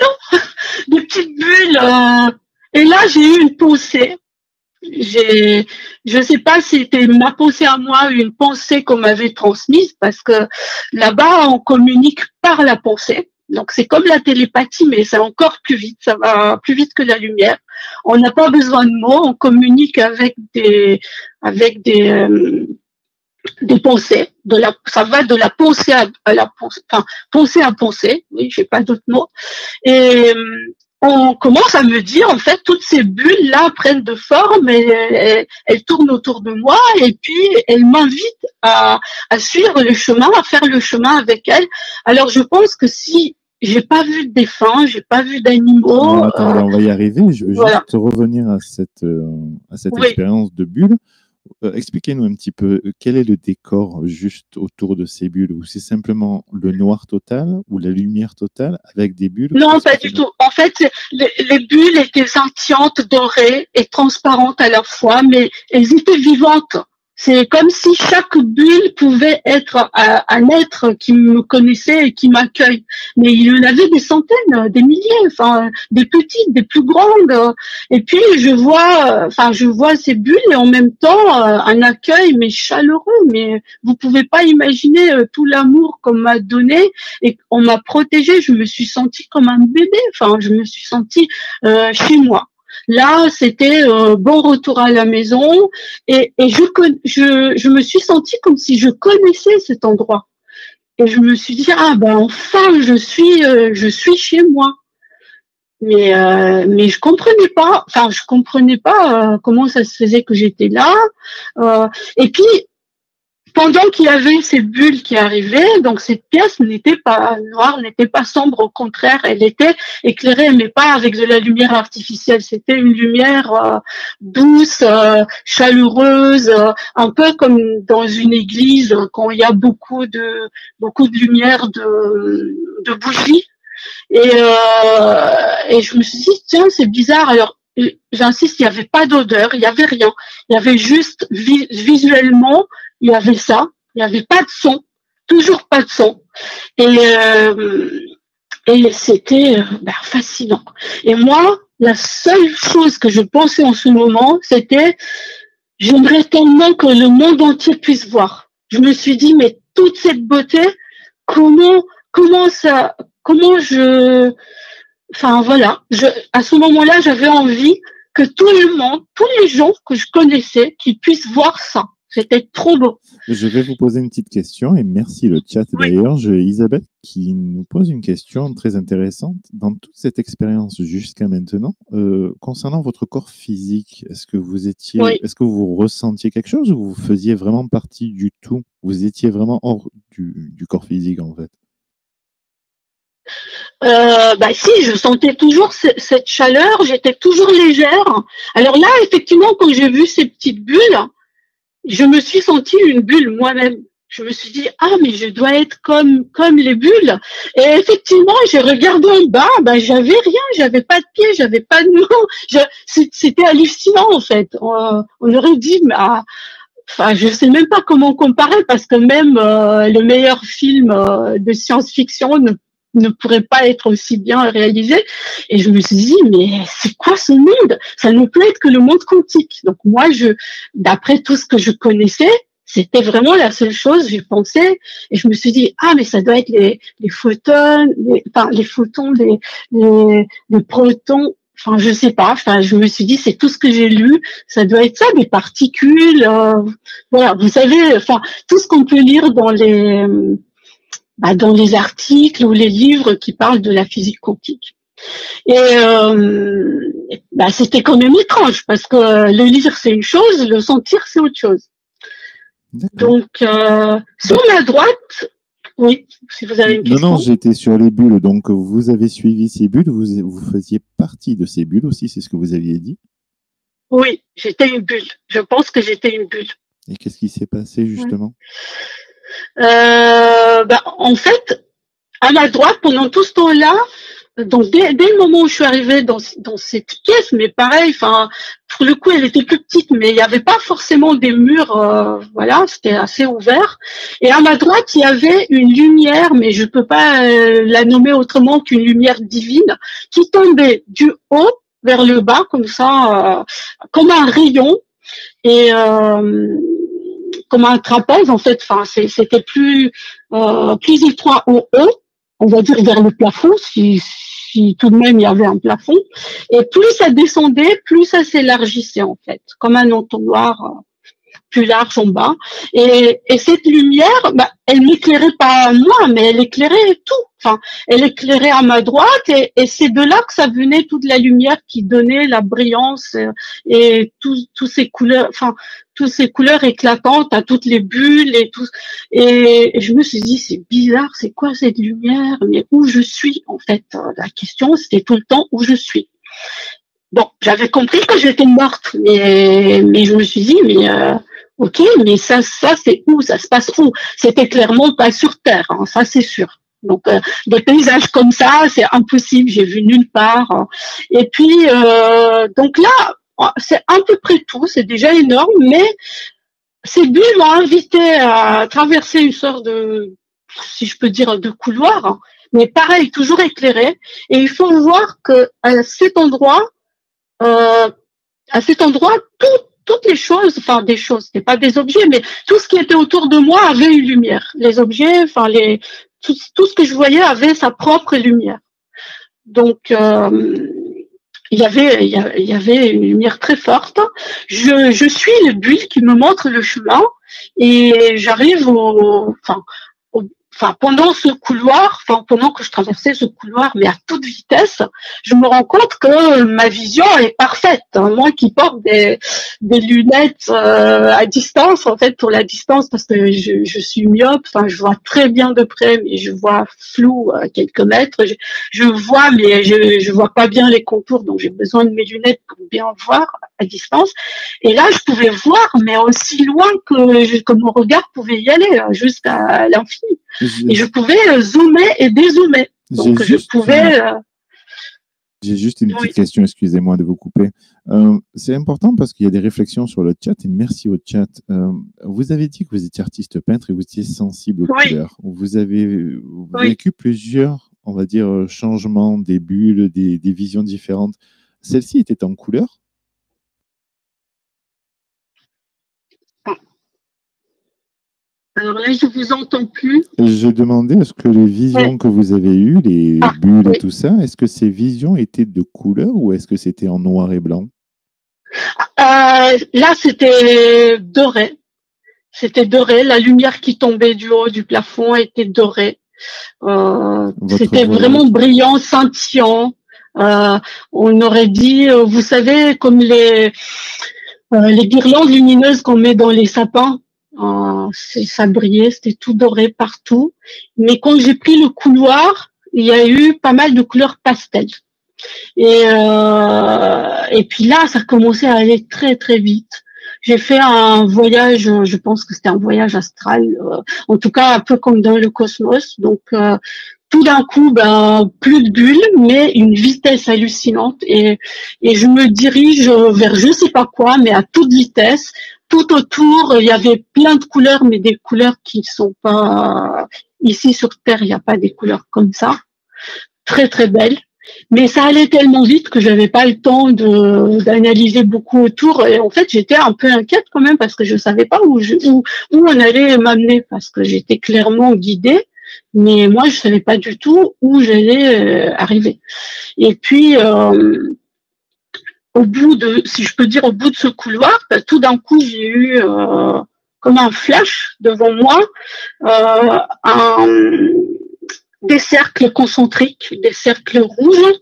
et là j'ai eu une pensée. Je sais pas si c'était ma pensée à moi ou une pensée qu'on m'avait transmise, parce que là-bas on communique par la pensée. Donc c'est comme la télépathie, mais c'est encore plus vite, ça va plus vite que la lumière. On n'a pas besoin de mots, on communique avec des pensées. Ça va de la pensée à la pensée, enfin pensée à pensée. Oui, j'ai pas d'autres mots. Et on commence à me dire, en fait, toutes ces bulles-là prennent de forme et elles tournent autour de moi et puis elles m'invitent à suivre le chemin, à faire le chemin avec elles. Alors, je pense que si j'ai pas vu de défunts, j'ai pas vu d'animaux. Alors, attendez, on va y arriver. Je veux voilà. juste revenir à cette Oui. expérience de bulles. Expliquez-nous un petit peu quel est le décor juste autour de ces bulles, ou c'est simplement le noir total ou la lumière totale avec des bulles? Non, pas du tout. En fait, les bulles étaient scintillantes, dorées et transparentes à la fois, mais elles étaient vivantes. C'est comme si chaque bulle pouvait être un être qui me connaissait et qui m'accueille. Mais il y en avait des centaines, des milliers, enfin, des petites, des plus grandes. Et puis, je vois ces bulles et en même temps, un accueil, mais chaleureux. Mais vous pouvez pas imaginer tout l'amour qu'on m'a donné et on m'a protégée. Je me suis sentie comme un bébé. Enfin, je me suis sentie chez moi. Là, c'était bon retour à la maison et je me suis sentie comme si je connaissais cet endroit. Et je me suis dit, ah ben enfin, je suis chez moi. Mais je comprenais pas, comment ça se faisait que j'étais là. Et puis, pendant qu'il y avait ces bulles qui arrivaient, donc cette pièce n'était pas noire, n'était pas sombre, au contraire, elle était éclairée, mais pas avec de la lumière artificielle. C'était une lumière douce, chaleureuse, un peu comme dans une église quand il y a beaucoup de lumière de bougies. Et je me suis dit, tiens, c'est bizarre. Alors, j'insiste, il n'y avait pas d'odeur, il n'y avait rien. Il y avait juste visuellement, il y avait ça. Il n'y avait pas de son, toujours pas de son. Et c'était fascinant. Et moi, la seule chose que je pensais en ce moment, c'était, j'aimerais tellement que le monde entier puisse voir. Je me suis dit, mais toute cette beauté, à ce moment-là, j'avais envie que tout le monde, tous les gens que je connaissais, qu'ils puissent voir ça. C'était trop beau. Je vais vous poser une petite question et merci le chat d'ailleurs. J'ai Isabelle qui nous pose une question très intéressante. Dans toute cette expérience jusqu'à maintenant, concernant votre corps physique, est-ce que vous ressentiez quelque chose ou vous faisiez vraiment partie du tout? Vous étiez vraiment hors du corps physique en fait? Si, je sentais toujours cette chaleur, j'étais toujours légère. Alors là, effectivement, quand j'ai vu ces petites bulles, je me suis sentie une bulle moi-même. Je me suis dit, ah, mais je dois être comme les bulles. Et effectivement, j'ai regardé en bas, j'avais rien, j'avais pas de pieds, j'avais pas de mains. C'était hallucinant, en fait. On aurait dit, je sais même pas comment comparer parce que même le meilleur film de science-fiction ne pourrait pas être aussi bien réalisé. Et je me suis dit, mais c'est quoi ce monde? Ça ne peut être que le monde quantique. Donc moi, d'après tout ce que je connaissais, c'était vraiment la seule chose, j'ai pensé, et je me suis dit, ah, mais ça doit être les photons, les protons, je sais pas, je me suis dit, c'est tout ce que j'ai lu, ça doit être ça, des particules, voilà, vous savez, tout ce qu'on peut lire dans les articles ou les livres qui parlent de la physique quantique. Et c'était quand même étrange parce que le lire c'est une chose, le sentir c'est autre chose. Donc sur ma droite, oui, si vous avez une question. Non, j'étais sur les bulles. Donc vous avez suivi ces bulles, vous faisiez partie de ces bulles aussi, c'est ce que vous aviez dit? Oui, j'étais une bulle. Je pense que j'étais une bulle. Et qu'est-ce qui s'est passé justement? En fait, à ma droite, pendant tout ce temps-là, donc dès le moment où je suis arrivée dans cette pièce, mais pareil, pour le coup, elle était plus petite, mais il n'y avait pas forcément des murs, c'était assez ouvert. Et à ma droite, il y avait une lumière, mais je peux pas la nommer autrement qu'une lumière divine, qui tombait du haut vers le bas, comme ça, comme un rayon. Et comme un trapèze en fait, c'était plus étroit au haut, on va dire vers le plafond, si tout de même il y avait un plafond, et plus ça descendait, plus ça s'élargissait en fait, comme un entonnoir. plus large en bas. Et cette lumière, elle m'éclairait pas moi, mais elle éclairait tout. Enfin, elle éclairait à ma droite et c'est de là que ça venait, toute la lumière qui donnait la brillance et tous ces couleurs, enfin, toutes ces couleurs éclatantes à toutes les bulles et tout. Et je me suis dit, c'est bizarre, c'est quoi cette lumière? Mais où je suis, en fait? La question, c'était tout le temps où je suis. Bon, j'avais compris que j'étais morte, mais je me suis dit, ok, mais ça c'est où? Ça se passe où? C'était clairement pas sur Terre, hein, ça c'est sûr. Donc des paysages comme ça, c'est impossible, j'ai vu nulle part. Et puis donc là, c'est à peu près tout, c'est déjà énorme, mais ces bulles m'ont invité à traverser une sorte de, si je peux dire, de couloir, hein, mais pareil, toujours éclairé. Et il faut voir que à cet endroit, toutes les choses, enfin des choses, c'était pas des objets, mais tout ce qui était autour de moi avait une lumière. Les objets, enfin tout ce que je voyais avait sa propre lumière. Donc il y avait une lumière très forte. Je suis le bulle qui me montre le chemin et j'arrive pendant ce couloir, pendant que je traversais ce couloir, mais à toute vitesse, je me rends compte que ma vision est parfaite. Moi qui porte des lunettes à distance, en fait, pour la distance, parce que je suis myope, je vois très bien de près, mais je vois flou à quelques mètres. Je vois, mais je vois pas bien les contours, donc j'ai besoin de mes lunettes pour bien voir à distance. Et là, je pouvais voir, mais aussi loin que mon regard pouvait y aller, jusqu'à l'infini. Et je pouvais zoomer et dézoomer. Donc je pouvais. J'ai juste une petite question, excusez-moi de vous couper. C'est important parce qu'il y a des réflexions sur le chat et merci au chat. Vous avez dit que vous étiez artiste peintre et vous étiez sensible aux couleurs. Vous avez vécu plusieurs, on va dire, changements, des bulles, des visions différentes. Celle-ci était en couleur? Alors là, je vous entends plus. Je demandais, est-ce que les visions que vous avez eues, les bulles et tout ça, est-ce que ces visions étaient de couleur ou est-ce que c'était en noir et blanc? Là, c'était doré. C'était doré. La lumière qui tombait du haut du plafond était dorée. C'était vraiment brillant, scintillant. On aurait dit, vous savez, comme les guirlandes lumineuses qu'on met dans les sapins. Ça brillait, c'était tout doré partout. Mais quand j'ai pris le couloir, il y a eu pas mal de couleurs pastel. Et puis là, ça a commencé à aller très très vite. J'ai fait un voyage, je pense que c'était un voyage astral, en tout cas un peu comme dans le cosmos. Donc tout d'un coup, plus de bulles, mais une vitesse hallucinante. Et je me dirige vers je sais pas quoi, mais à toute vitesse. Tout autour, il y avait plein de couleurs, mais des couleurs qui ne sont pas ici sur Terre. Il n'y a pas des couleurs comme ça, très très belles. Mais ça allait tellement vite que j'avais pas le temps d'analyser beaucoup autour. Et en fait, j'étais un peu inquiète quand même parce que je savais pas où on allait m'amener parce que j'étais clairement guidée, mais moi je savais pas du tout où j'allais arriver. Et puis au bout de ce couloir, tout d'un coup, j'ai eu comme un flash devant moi, des cercles concentriques, des cercles rouges.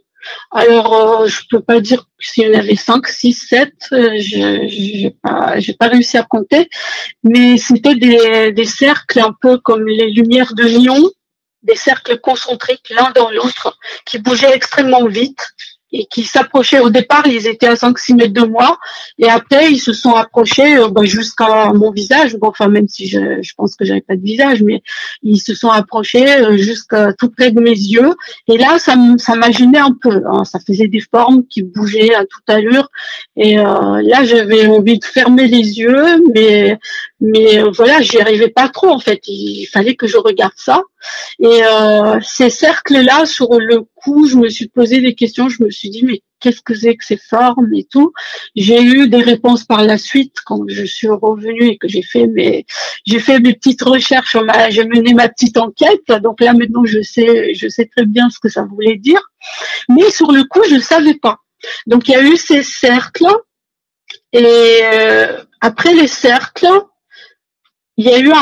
Alors, je peux pas dire s'il y en avait 5, 6, 7, j'ai pas réussi à compter, mais c'était des cercles un peu comme les lumières de Lyon, des cercles concentriques l'un dans l'autre, qui bougeaient extrêmement vite et qui s'approchaient. Au départ, ils étaient à 5-6 mètres de moi, et après, ils se sont approchés jusqu'à mon visage. Bon, enfin, même si je pense que j'avais pas de visage, mais ils se sont approchés jusqu'à tout près de mes yeux. Et là, ça m'a gêné un peu. Hein. Ça faisait des formes qui bougeaient à toute allure. Et là, j'avais envie de fermer les yeux, mais voilà, j'y arrivais pas trop en fait. Il fallait que je regarde ça. Et ces cercles-là, sur le coup, je me suis posé des questions. Je me suis dit, mais qu'est-ce que c'est que ces formes et tout. J'ai eu des réponses par la suite quand je suis revenue et que j'ai fait mes petites recherches. J'ai mené ma petite enquête. Donc là, maintenant, je sais très bien ce que ça voulait dire. Mais sur le coup, je ne savais pas. Donc, il y a eu ces cercles. Et après les cercles, il y a eu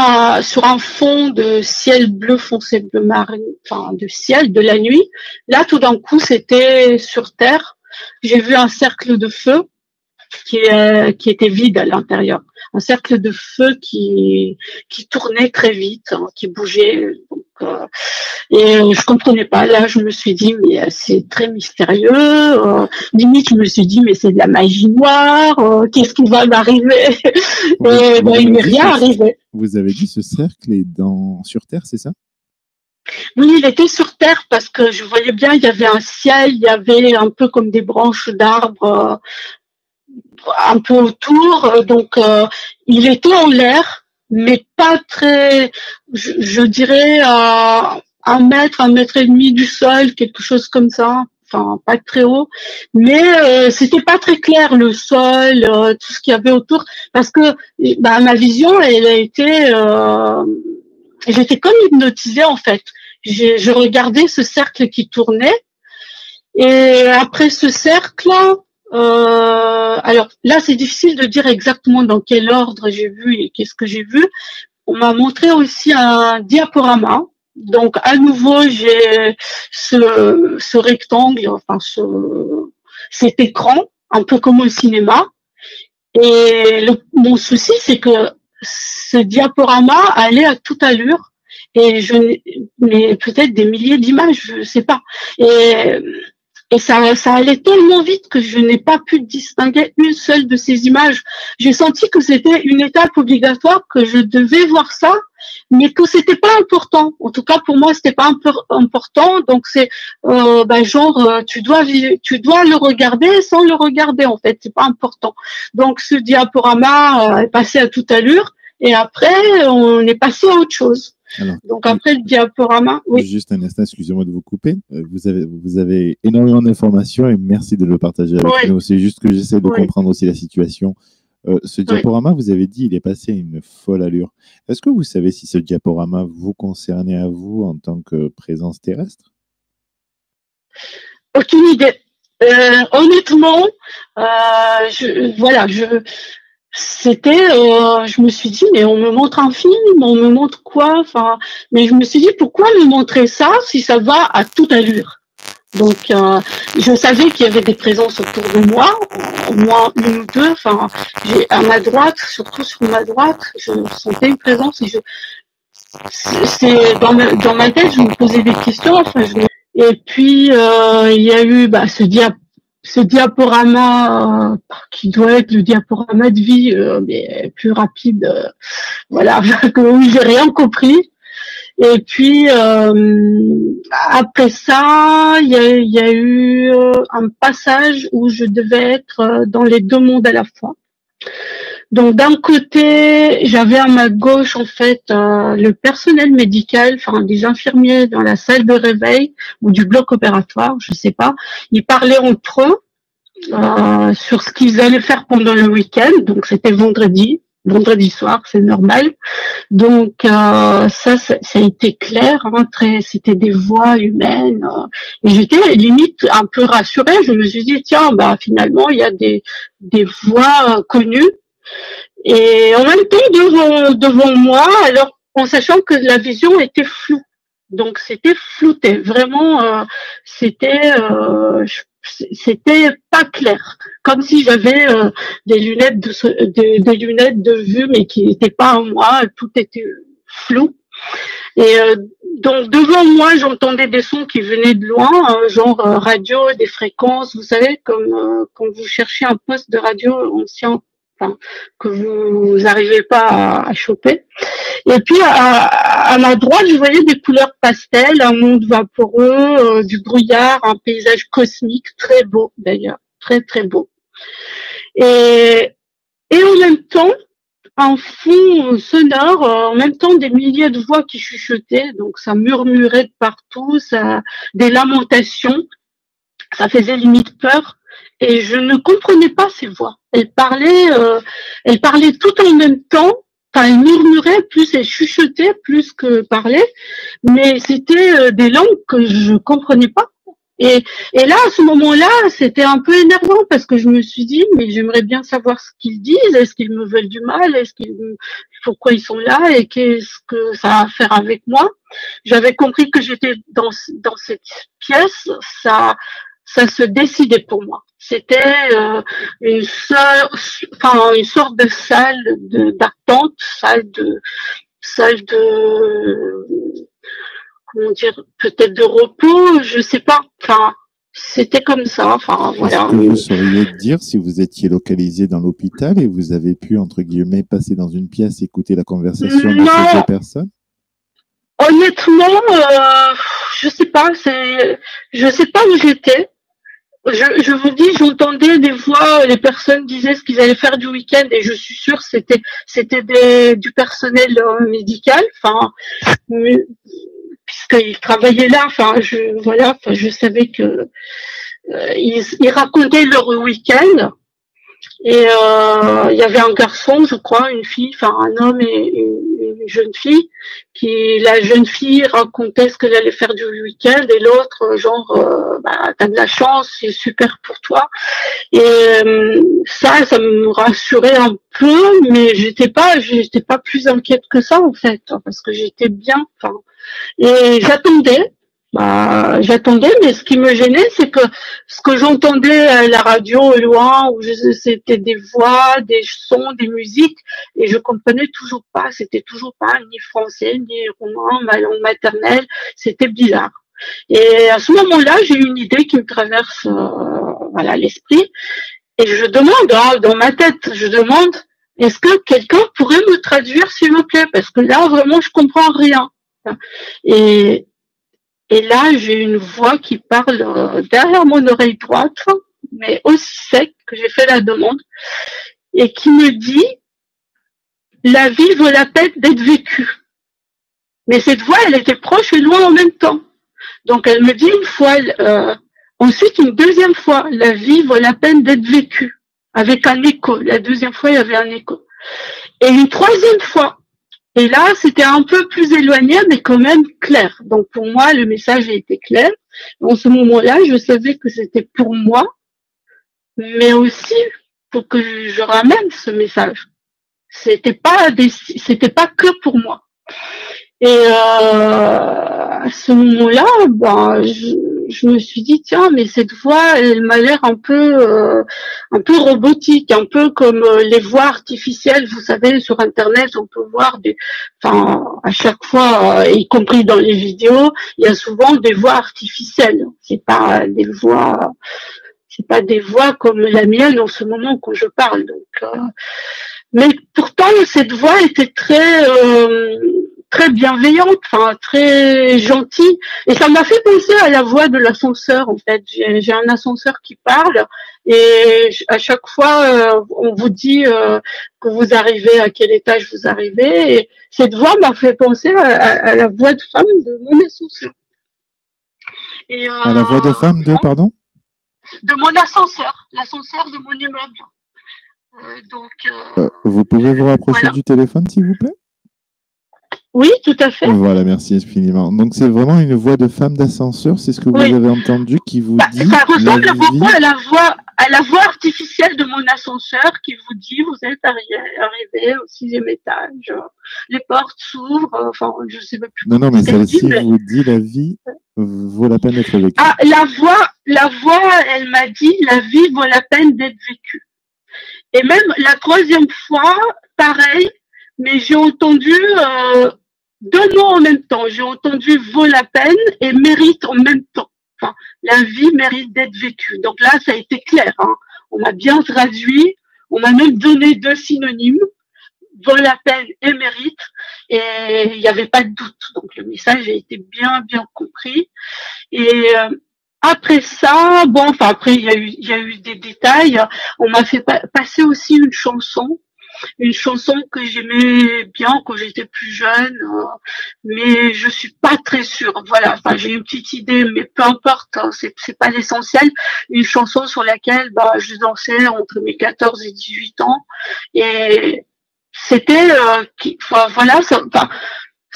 sur un fond de ciel bleu foncé, bleu marine, enfin de ciel, de la nuit. Là, tout d'un coup, c'était sur Terre. J'ai vu un cercle de feu qui était vide à l'intérieur. Un cercle de feu qui tournait très vite, hein, qui bougeait. Donc, et je comprenais pas. Là, je me suis dit, mais c'est très mystérieux. Limite, je me suis dit, mais c'est de la magie noire. Qu'est-ce qui va m'arriver? Et ben, il m'est rien arrivé. Vous avez dit ce cercle est sur Terre, c'est ça? Oui, il était sur Terre parce que je voyais bien, il y avait un ciel, il y avait un peu comme des branches d'arbres un peu autour. Donc, il était en l'air, mais pas très, je dirais, à 1 mètre et demi du sol, quelque chose comme ça. Enfin, pas très haut, mais c'était pas très clair le sol, tout ce qu'il y avait autour, parce que bah, ma vision, elle a été, j'étais comme hypnotisée en fait. Je regardais ce cercle qui tournait, et après ce cercle, alors là, c'est difficile de dire exactement dans quel ordre j'ai vu et qu'est-ce que j'ai vu. On m'a montré aussi un diaporama. Donc, à nouveau, j'ai ce rectangle, enfin, cet écran, un peu comme au cinéma. Et mon souci, c'est que ce diaporama allait à toute allure. Et mais peut-être des milliers d'images, je sais pas. Et ça allait tellement vite que je n'ai pas pu distinguer une seule de ces images. J'ai senti que c'était une étape obligatoire, que je devais voir ça, mais que c'était pas important. En tout cas, pour moi, c'était pas important. Donc c'est tu dois le regarder sans le regarder. En fait, c'est pas important. Donc ce diaporama est passé à toute allure, et après on est passé à autre chose. Alors, donc après le diaporama, oui. Juste un instant, excusez-moi de vous couper. Vous avez énormément d'informations et merci de le partager avec nous. C'est juste que j'essaie de comprendre aussi la situation. Ce diaporama, vous avez dit, il est passé à une folle allure. Est-ce que vous savez si ce diaporama vous concernait à vous en tant que présence terrestre? Aucune idée. Honnêtement, c'était, je me suis dit, mais on me montre un film, on me montre quoi? Enfin, mais je me suis dit, pourquoi me montrer ça si ça va à toute allure? Donc, je savais qu'il y avait des présences autour de moi, au moins une ou deux. Enfin, à ma droite, surtout sur ma droite, je sentais une présence. Et c'est dans ma tête, je me posais des questions. Enfin, et puis il y a eu ce diaporama qui doit être le diaporama de vie, mais plus rapide, voilà, que j'ai rien compris. Et puis après ça, il y a eu un passage où je devais être dans les deux mondes à la fois. Donc d'un côté, j'avais à ma gauche en fait le personnel médical, enfin des infirmiers dans la salle de réveil ou du bloc opératoire, je sais pas. Ils parlaient entre eux sur ce qu'ils allaient faire pendant le week-end. Donc c'était vendredi soir, c'est normal. Donc ça a été clair, hein, c'était des voix humaines, et j'étais limite un peu rassurée. Je me suis dit tiens, bah finalement il y a des voix connues, et en même temps devant moi, alors en sachant que la vision était floue. Donc c'était flouté, vraiment, c'était pas clair, comme si j'avais des lunettes de vue, mais qui n'étaient pas en moi, tout était flou. Et donc devant moi, j'entendais des sons qui venaient de loin, genre radio, des fréquences, vous savez, comme quand vous cherchez un poste de radio ancien, enfin, que vous n'arrivez pas à choper. Et puis à ma droite, je voyais des couleurs pastel, un monde vaporeux, du brouillard, un paysage cosmique très beau d'ailleurs, très très beau. Et en même temps, un fond sonore, en même temps des milliers de voix qui chuchotaient, donc ça murmurait de partout, des lamentations, ça faisait limite peur. Et je ne comprenais pas ces voix. Elles parlaient tout en même temps. Enfin, elles murmuraient, plus elles chuchotaient, plus que parlaient. Mais c'était des langues que je comprenais pas. Et là, à ce moment-là, c'était un peu énervant parce que je me suis dit, mais j'aimerais bien savoir ce qu'ils disent. Est-ce qu'ils me veulent du mal? Pourquoi ils sont là et qu'est-ce que ça a à faire avec moi? J'avais compris que j'étais dans cette pièce, ça se décidait pour moi. C'était une sorte de salle d'attente, salle de comment dire, peut-être de repos, je sais pas. Enfin, c'était comme ça. Enfin, voilà. Est-ce que vous sauriez dire si vous étiez localisé dans l'hôpital et vous avez pu, entre guillemets, passer dans une pièce, écouter la conversation de ces deux personnes? Honnêtement, je sais pas. Je sais pas où j'étais. Je vous dis, j'entendais des voix, les personnes disaient ce qu'ils allaient faire du week-end et je suis sûre c'était du personnel médical. Enfin, puisqu'ils travaillaient là. Enfin, je savais que ils racontaient leur week-end. Et il y avait un garçon, je crois, une fille, enfin un homme et une jeune fille, la jeune fille racontait ce qu'elle allait faire du week-end et l'autre genre t'as de la chance, c'est super pour toi. Et ça me rassurait un peu, mais j'étais pas plus inquiète que ça en fait, parce que j'étais bien. Enfin, et j'attendais, mais ce qui me gênait, c'est que ce que j'entendais à la radio au loin, c'était des voix, des sons, des musiques, et je comprenais toujours pas. C'était toujours pas ni français, ni roumain, ma langue maternelle. C'était bizarre. Et à ce moment-là, j'ai une idée qui me traverse, l'esprit, et je demande, dans ma tête, est-ce que quelqu'un pourrait me traduire, s'il vous plaît, parce que là, vraiment, je comprends rien. Et là, j'ai une voix qui parle derrière mon oreille droite, mais aussi sec que j'ai fait la demande, et qui me dit « La vie vaut la peine d'être vécue ». Mais cette voix, elle était proche et loin en même temps. Donc, elle me dit une fois, ensuite une deuxième fois « La vie vaut la peine d'être vécue », avec un écho. La deuxième fois, il y avait un écho. Et une troisième fois. Et là, c'était un peu plus éloigné, mais quand même clair. Donc, pour moi, le message a été clair. En ce moment-là, je savais que c'était pour moi, mais aussi pour que je ramène ce message. C'était pas que pour moi. Et à ce moment-là, je me suis dit tiens, mais cette voix, elle m'a l'air un peu robotique, un peu comme les voix artificielles. Vous savez, sur Internet, on peut voir à chaque fois, y compris dans les vidéos, il y a souvent des voix artificielles. C'est pas des voix comme la mienne en ce moment quand je parle. Donc, mais pourtant, cette voix était très bienveillante, très gentille, et ça m'a fait penser à la voix de l'ascenseur. En fait, j'ai un ascenseur qui parle, et à chaque fois on vous dit que vous arrivez, à quel étage vous arrivez, et cette voix m'a fait penser à la voix de femme de mon ascenseur. Et, à la voix de femme pardon, de mon ascenseur, l'ascenseur de mon immeuble. Vous pouvez vous rapprocher du téléphone, s'il vous plaît? Oui, tout à fait. Voilà, merci infiniment. Donc, c'est vraiment une voix de femme d'ascenseur, c'est ce que vous avez entendu, qui vous dit... Ça ressemble beaucoup à la voix artificielle de mon ascenseur qui vous dit vous êtes arrivé au 6e étage, les portes s'ouvrent, je sais pas plus. Non, mais celle-ci vous dit la vie vaut la peine d'être vécue. Ah, la voix, elle m'a dit la vie vaut la peine d'être vécue. Et même la troisième fois, pareil, mais j'ai entendu deux mots en même temps. J'ai entendu vaut la peine et mérite en même temps. Enfin, la vie mérite d'être vécue. Donc là, ça a été clair. On m'a bien traduit. On m'a même donné 2 synonymes, vaut la peine et mérite. Et il n'y avait pas de doute. Donc le message a été bien compris. Et après ça, après il y a eu des détails. On m'a fait passer aussi une chanson que j'aimais bien quand j'étais plus jeune, mais je suis pas très sûre. Voilà, j'ai une petite idée, mais peu importe, c'est pas l'essentiel. Une chanson sur laquelle je dansais entre mes 14 et 18 ans, et c'était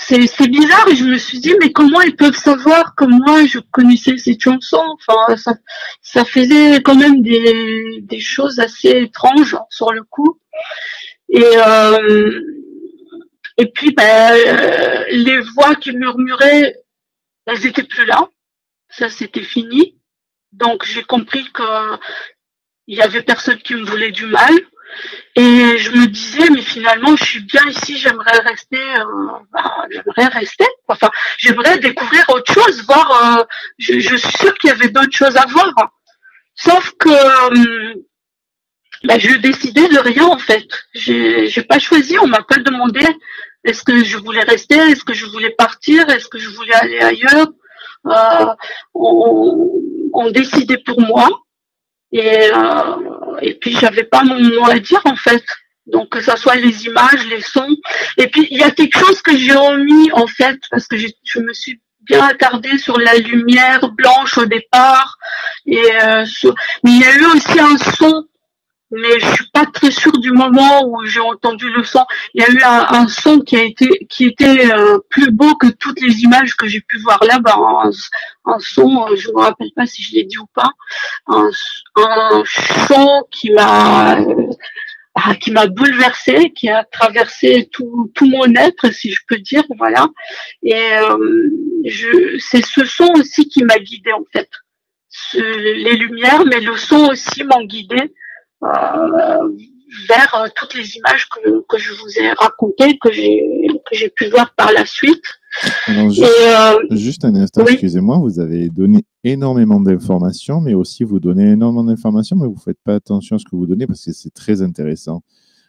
c'est bizarre et je me suis dit mais comment ils peuvent savoir que moi je connaissais cette chanson. Enfin ça faisait quand même des choses assez étranges sur le coup. Et puis les voix qui murmuraient, elles étaient plus là. Ça c'était fini. Donc j'ai compris que il y avait personne qui me voulait du mal. Et je me disais, mais finalement, je suis bien ici, j'aimerais rester, Enfin, j'aimerais découvrir autre chose, voir, je suis sûre qu'il y avait d'autres choses à voir. Sauf que, je décidais de rien, en fait. J'ai pas choisi, on m'a pas demandé est-ce que je voulais rester, est-ce que je voulais partir, est-ce que je voulais aller ailleurs. On décidait pour moi. Et puis j'avais pas mon mot à dire en fait. Donc que ça soit les images, les sons. Et puis il y a quelque chose que j'ai omis en fait parce que je me suis bien attardée sur la lumière blanche au départ. Mais il y a eu aussi un son. Mais je suis pas très sûre du moment où j'ai entendu le son. Il y a eu un son qui était plus beau que toutes les images que j'ai pu voir là. Un son, je me rappelle pas si je l'ai dit ou pas. Un son qui m'a bouleversée, qui a traversé tout mon être, si je peux dire, voilà. Et c'est ce son aussi qui m'a guidée en fait. Les lumières, mais le son aussi m'ont guidée. Vers toutes les images que je vous ai racontées, que j'ai pu voir par la suite. Alors, juste un instant, oui. Excusez-moi, vous avez donné énormément d'informations, mais aussi vous donnez énormément d'informations, mais vous ne faites pas attention à ce que vous donnez parce que c'est très intéressant.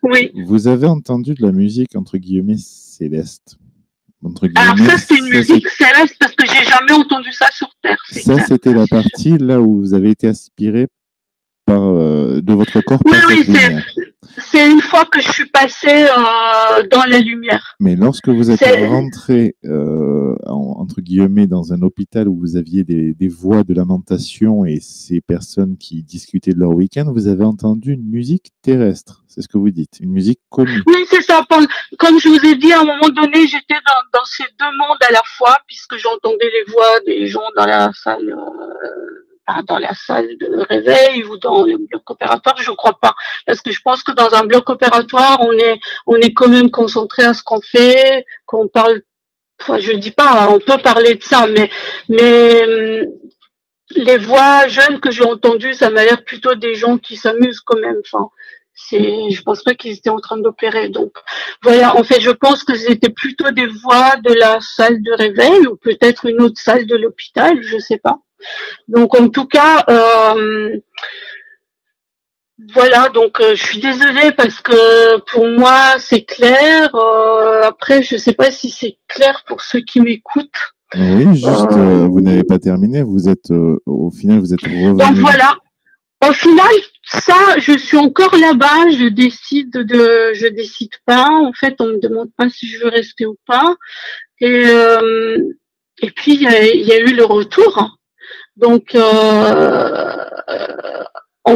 Oui. Vous avez entendu de la musique, entre guillemets, céleste. Alors ça, c'est une musique céleste parce que j'ai jamais entendu ça sur Terre. Ça, c'était la partie là où vous avez été inspiré de votre corps. Oui, c'est une fois que je suis passée dans la lumière. Mais lorsque vous êtes rentré, entre guillemets, dans un hôpital où vous aviez des voix de lamentation et ces personnes qui discutaient de leur week-end, vous avez entendu une musique terrestre. C'est ce que vous dites, une musique connue. Oui, c'est ça. Comme je vous ai dit, à un moment donné, j'étais dans ces deux mondes à la fois, puisque j'entendais les voix des gens dans la salle de réveil ou dans le bloc opératoire, je crois pas. Parce que je pense que dans un bloc opératoire, on est quand même concentré à ce qu'on fait, qu'on parle, enfin, je dis pas, on peut parler de ça, mais les voix jeunes que j'ai entendues, ça m'a l'air plutôt des gens qui s'amusent quand même. Enfin, je pense pas qu'ils étaient en train d'opérer. Donc, voilà. En fait, je pense que c'était plutôt des voix de la salle de réveil ou peut-être une autre salle de l'hôpital, je sais pas. Donc en tout cas, voilà, donc je suis désolée parce que pour moi c'est clair. Après, je sais pas si c'est clair pour ceux qui m'écoutent. Oui, juste, vous n'avez pas terminé. Vous êtes, au final, vous êtes revenu. Donc voilà. Au final, ça, je suis encore là-bas. Je décide pas. En fait, on me demande pas si je veux rester ou pas. Et puis il y a eu le retour. Donc, on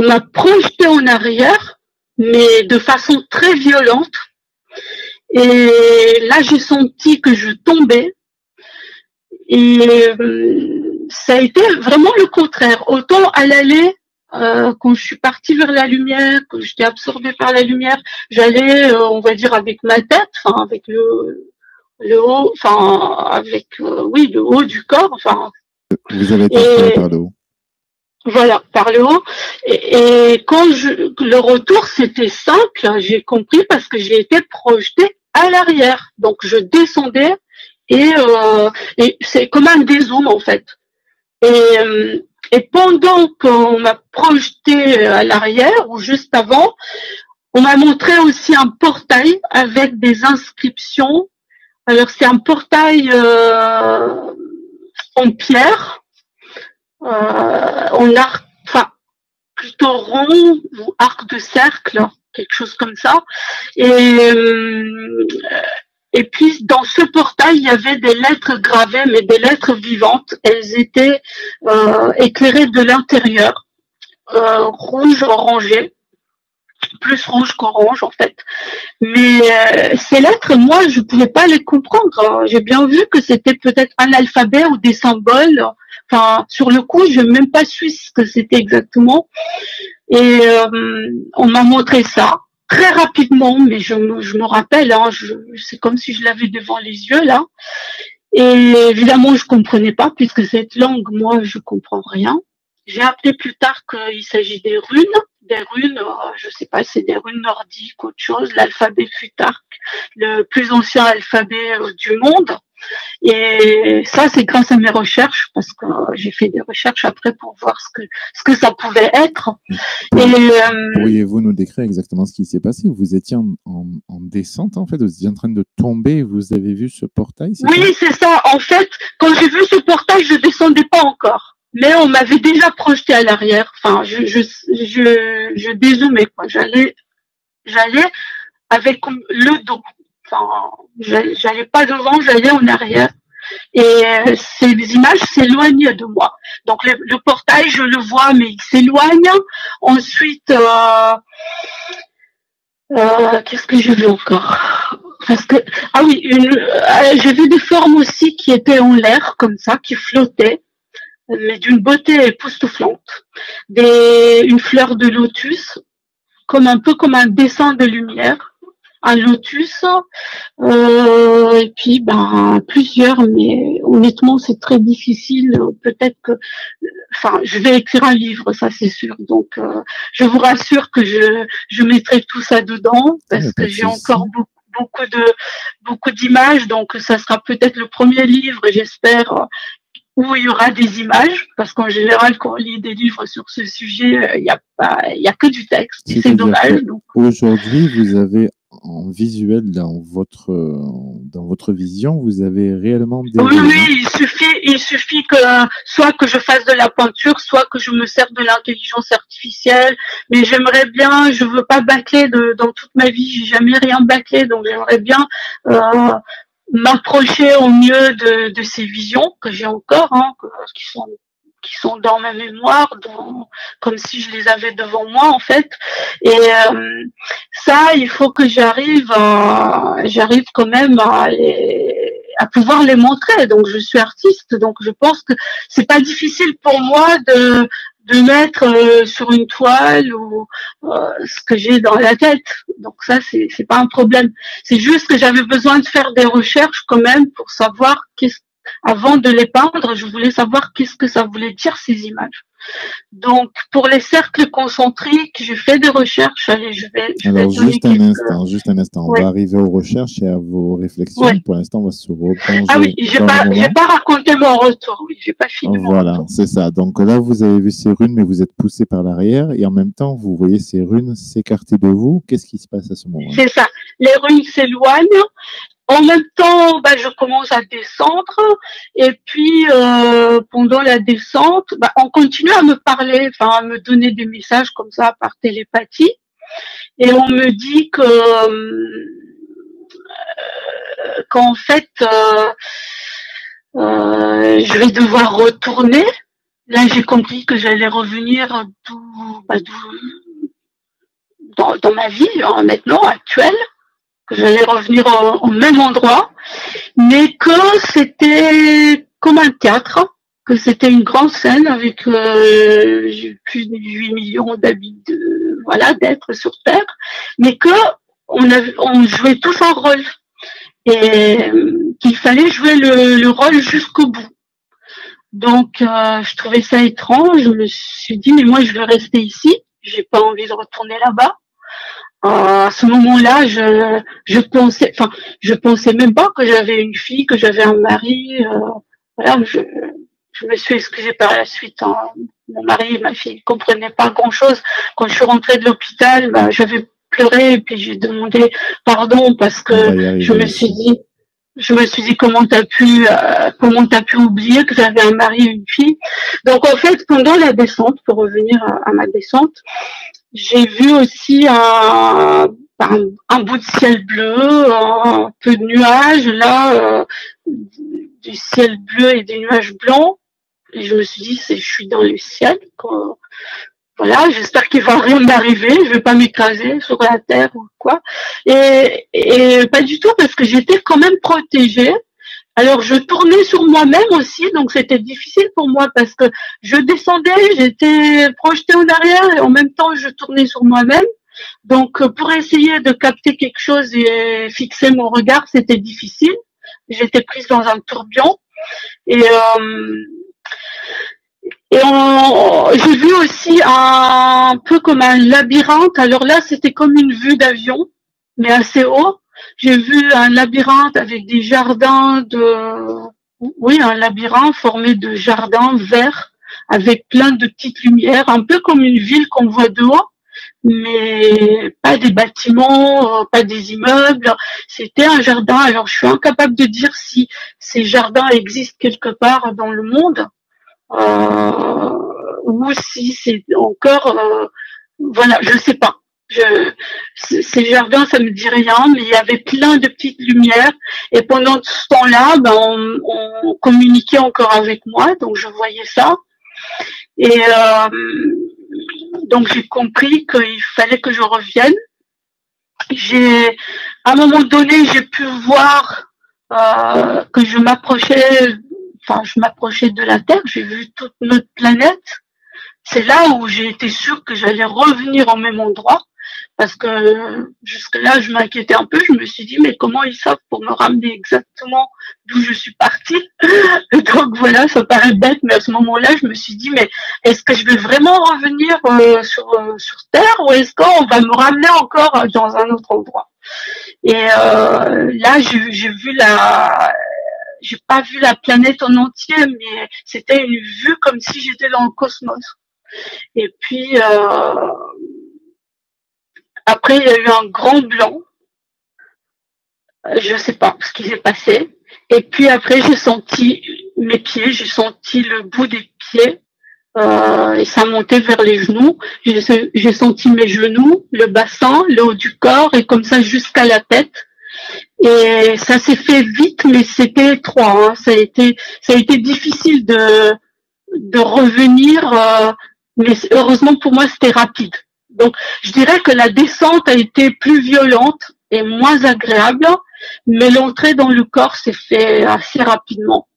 m'a projeté en arrière, mais de façon très violente. Et là, j'ai senti que je tombais. Et ça a été vraiment le contraire. Autant à l'aller, quand je suis partie vers la lumière, que j'étais absorbée par la lumière, j'allais, on va dire, avec ma tête, enfin, avec le haut, enfin, avec, le haut du corps, enfin. Vous avez été par le haut. Voilà, par le haut. Et quand le retour, c'était simple, j'ai compris parce que j'ai été projetée à l'arrière. Donc, je descendais et c'est comme un dézoom, en fait. Et pendant qu'on m'a projeté à l'arrière, ou juste avant, on m'a montré aussi un portail avec des inscriptions. Alors, c'est un portail en pierre, en arc, enfin plutôt rond ou arc de cercle, quelque chose comme ça. Et puis dans ce portail, il y avait des lettres gravées, mais des lettres vivantes. Elles étaient éclairées de l'intérieur, rouge orangé. plus rouge qu'orange en fait. Mais ces lettres, moi, je pouvais pas les comprendre. J'ai bien vu que c'était peut-être un alphabet ou des symboles. Enfin, sur le coup, je n'ai même pas su ce que c'était exactement. Et on m'a montré ça très rapidement, mais je me rappelle, hein, c'est comme si je l'avais devant les yeux là. Et évidemment, je comprenais pas puisque cette langue, moi, je comprends rien. J'ai appris plus tard qu'il s'agit des runes, je sais pas, c'est des runes nordiques, autre chose, l'alphabet futark, le plus ancien alphabet du monde. Et ça, c'est grâce à mes recherches, parce que j'ai fait des recherches après pour voir ce que ça pouvait être. Pourriez-vous nous décrire exactement ce qui s'est passé? Vous étiez en descente, en fait, vous étiez en train de tomber, vous avez vu ce portail? Oui, c'est ça. En fait, quand j'ai vu ce portail, je descendais pas encore. Mais on m'avait déjà projeté à l'arrière. Enfin, je dézoomais, quoi. J'allais avec le dos. Enfin, j'allais pas devant, j'allais en arrière. Et ces images s'éloignent de moi. Donc le portail, je le vois, mais il s'éloigne. Ensuite, qu'est-ce que j'ai vu encore? Parce que oui, j'ai vu des formes aussi qui étaient en l'air comme ça, qui flottaient, mais d'une beauté époustouflante. Une fleur de lotus, un peu comme un dessin de lumière. Un lotus, et puis plusieurs, mais honnêtement c'est très difficile. Peut-être que, je vais écrire un livre, ça c'est sûr. Donc je vous rassure que je mettrai tout ça dedans parce que j'ai encore beaucoup d'images. Donc ça sera peut-être le premier livre, j'espère, où il y aura des images, parce qu'en général, quand on lit des livres sur ce sujet, il y a que du texte. C'est dommage. Aujourd'hui, vous avez en visuel dans votre vision, vous avez réellement des... Oui, il suffit que soit que je fasse de la peinture, soit que je me serve de l'intelligence artificielle. Mais j'aimerais bien, je veux pas bâcler dans toute ma vie, j'ai jamais rien bâclé, donc j'aimerais bien m'approcher au mieux de ces visions que j'ai encore, hein, qui sont dans ma mémoire, comme si je les avais devant moi en fait. Et ça, il faut que j'arrive quand même à pouvoir les montrer. Donc je suis artiste, donc je pense que c'est pas difficile pour moi de mettre sur une toile ou ce que j'ai dans la tête. Donc ça, c'est pas un problème. C'est juste que j'avais besoin de faire des recherches quand même pour savoir avant de les peindre, je voulais savoir qu'est-ce que ça voulait dire ces images. Donc, pour les cercles concentriques, je fais des recherches. Allez, Alors, juste un instant. On va arriver aux recherches et à vos réflexions. Ouais. Pour l'instant, on va se replonger. Ah oui, j'ai pas raconté mon retour. Oui, j'ai pas fini. Voilà, c'est ça. Donc là, vous avez vu ces runes, mais vous êtes poussé par l'arrière et en même temps, vous voyez ces runes s'écarter de vous. Qu'est-ce qui se passe à ce moment-là? C'est ça. Les runes s'éloignent. En même temps, je commence à descendre et puis pendant la descente, on continue à me parler, à me donner des messages comme ça par télépathie. Et on me dit qu'en fait, je vais devoir retourner. Là, j'ai compris que j'allais revenir dans ma vie maintenant actuelle. Que j'allais revenir au même endroit, mais que c'était comme un théâtre, que c'était une grande scène avec plus de 8 millions d'êtres sur Terre, mais que on jouait tous un rôle et qu'il fallait jouer le rôle jusqu'au bout. Donc je trouvais ça étrange, je me suis dit mais moi je vais rester ici, j'ai pas envie de retourner là-bas. À ce moment-là, je pensais même pas que j'avais une fille, que j'avais un mari. Voilà, je me suis excusée par la suite. Hein. Mon mari et ma fille comprenaient pas grand-chose. Quand je suis rentrée de l'hôpital, j'avais pleuré et puis j'ai demandé pardon parce que je me suis dit comment t'as pu oublier que j'avais un mari et une fille. Donc en fait, pendant la descente, pour revenir à ma descente, j'ai vu aussi un bout de ciel bleu, un peu de nuages, là, du ciel bleu et des nuages blancs. Et je me suis dit, je suis dans le ciel. voilà, j'espère qu'il va rien m'arriver, je vais pas m'écraser sur la terre ou quoi. Et pas du tout, parce que j'étais quand même protégée. Alors je tournais sur moi-même aussi, donc c'était difficile pour moi parce que je descendais, j'étais projetée en arrière et en même temps je tournais sur moi-même. Donc pour essayer de capter quelque chose et fixer mon regard, c'était difficile. J'étais prise dans un tourbillon et j'ai vu aussi un peu comme un labyrinthe. Alors là, c'était comme une vue d'avion, mais assez haut. J'ai vu un labyrinthe avec des jardins oui, un labyrinthe formé de jardins verts avec plein de petites lumières, un peu comme une ville qu'on voit de haut, mais pas des bâtiments, pas des immeubles. C'était un jardin. Alors, je suis incapable de dire si ces jardins existent quelque part dans le monde. Ou si c'est encore voilà, je sais pas. Ces jardins, ça me dit rien, mais il y avait plein de petites lumières et pendant ce temps-là, ben, on communiquait encore avec moi, donc je voyais ça et donc j'ai compris qu'il fallait que je revienne. À un moment donné, j'ai pu voir que je m'approchais de la Terre, j'ai vu toute notre planète. C'est là où j'ai été sûre que j'allais revenir au même endroit, parce que jusque-là, je m'inquiétais un peu. Je me suis dit, mais comment ils savent pour me ramener exactement d'où je suis partie? Donc voilà, ça paraît bête, mais à ce moment-là, je me suis dit, mais est-ce que je vais vraiment revenir sur Terre ou est-ce qu'on va me ramener encore dans un autre endroit? Et là, j'ai pas vu la planète en entier, mais c'était une vue comme si j'étais dans le cosmos. Et puis après, il y a eu un grand blanc. Je sais pas ce qui s'est passé. Et puis après, j'ai senti mes pieds, j'ai senti le bout des pieds. Et ça montait vers les genoux. J'ai senti mes genoux, le bassin, le haut du corps et comme ça jusqu'à la tête. Et ça s'est fait vite, mais c'était étroit. Hein. Ça a été difficile de revenir, mais heureusement pour moi c'était rapide. Donc je dirais que la descente a été plus violente et moins agréable, mais l'entrée dans le corps s'est fait assez rapidement.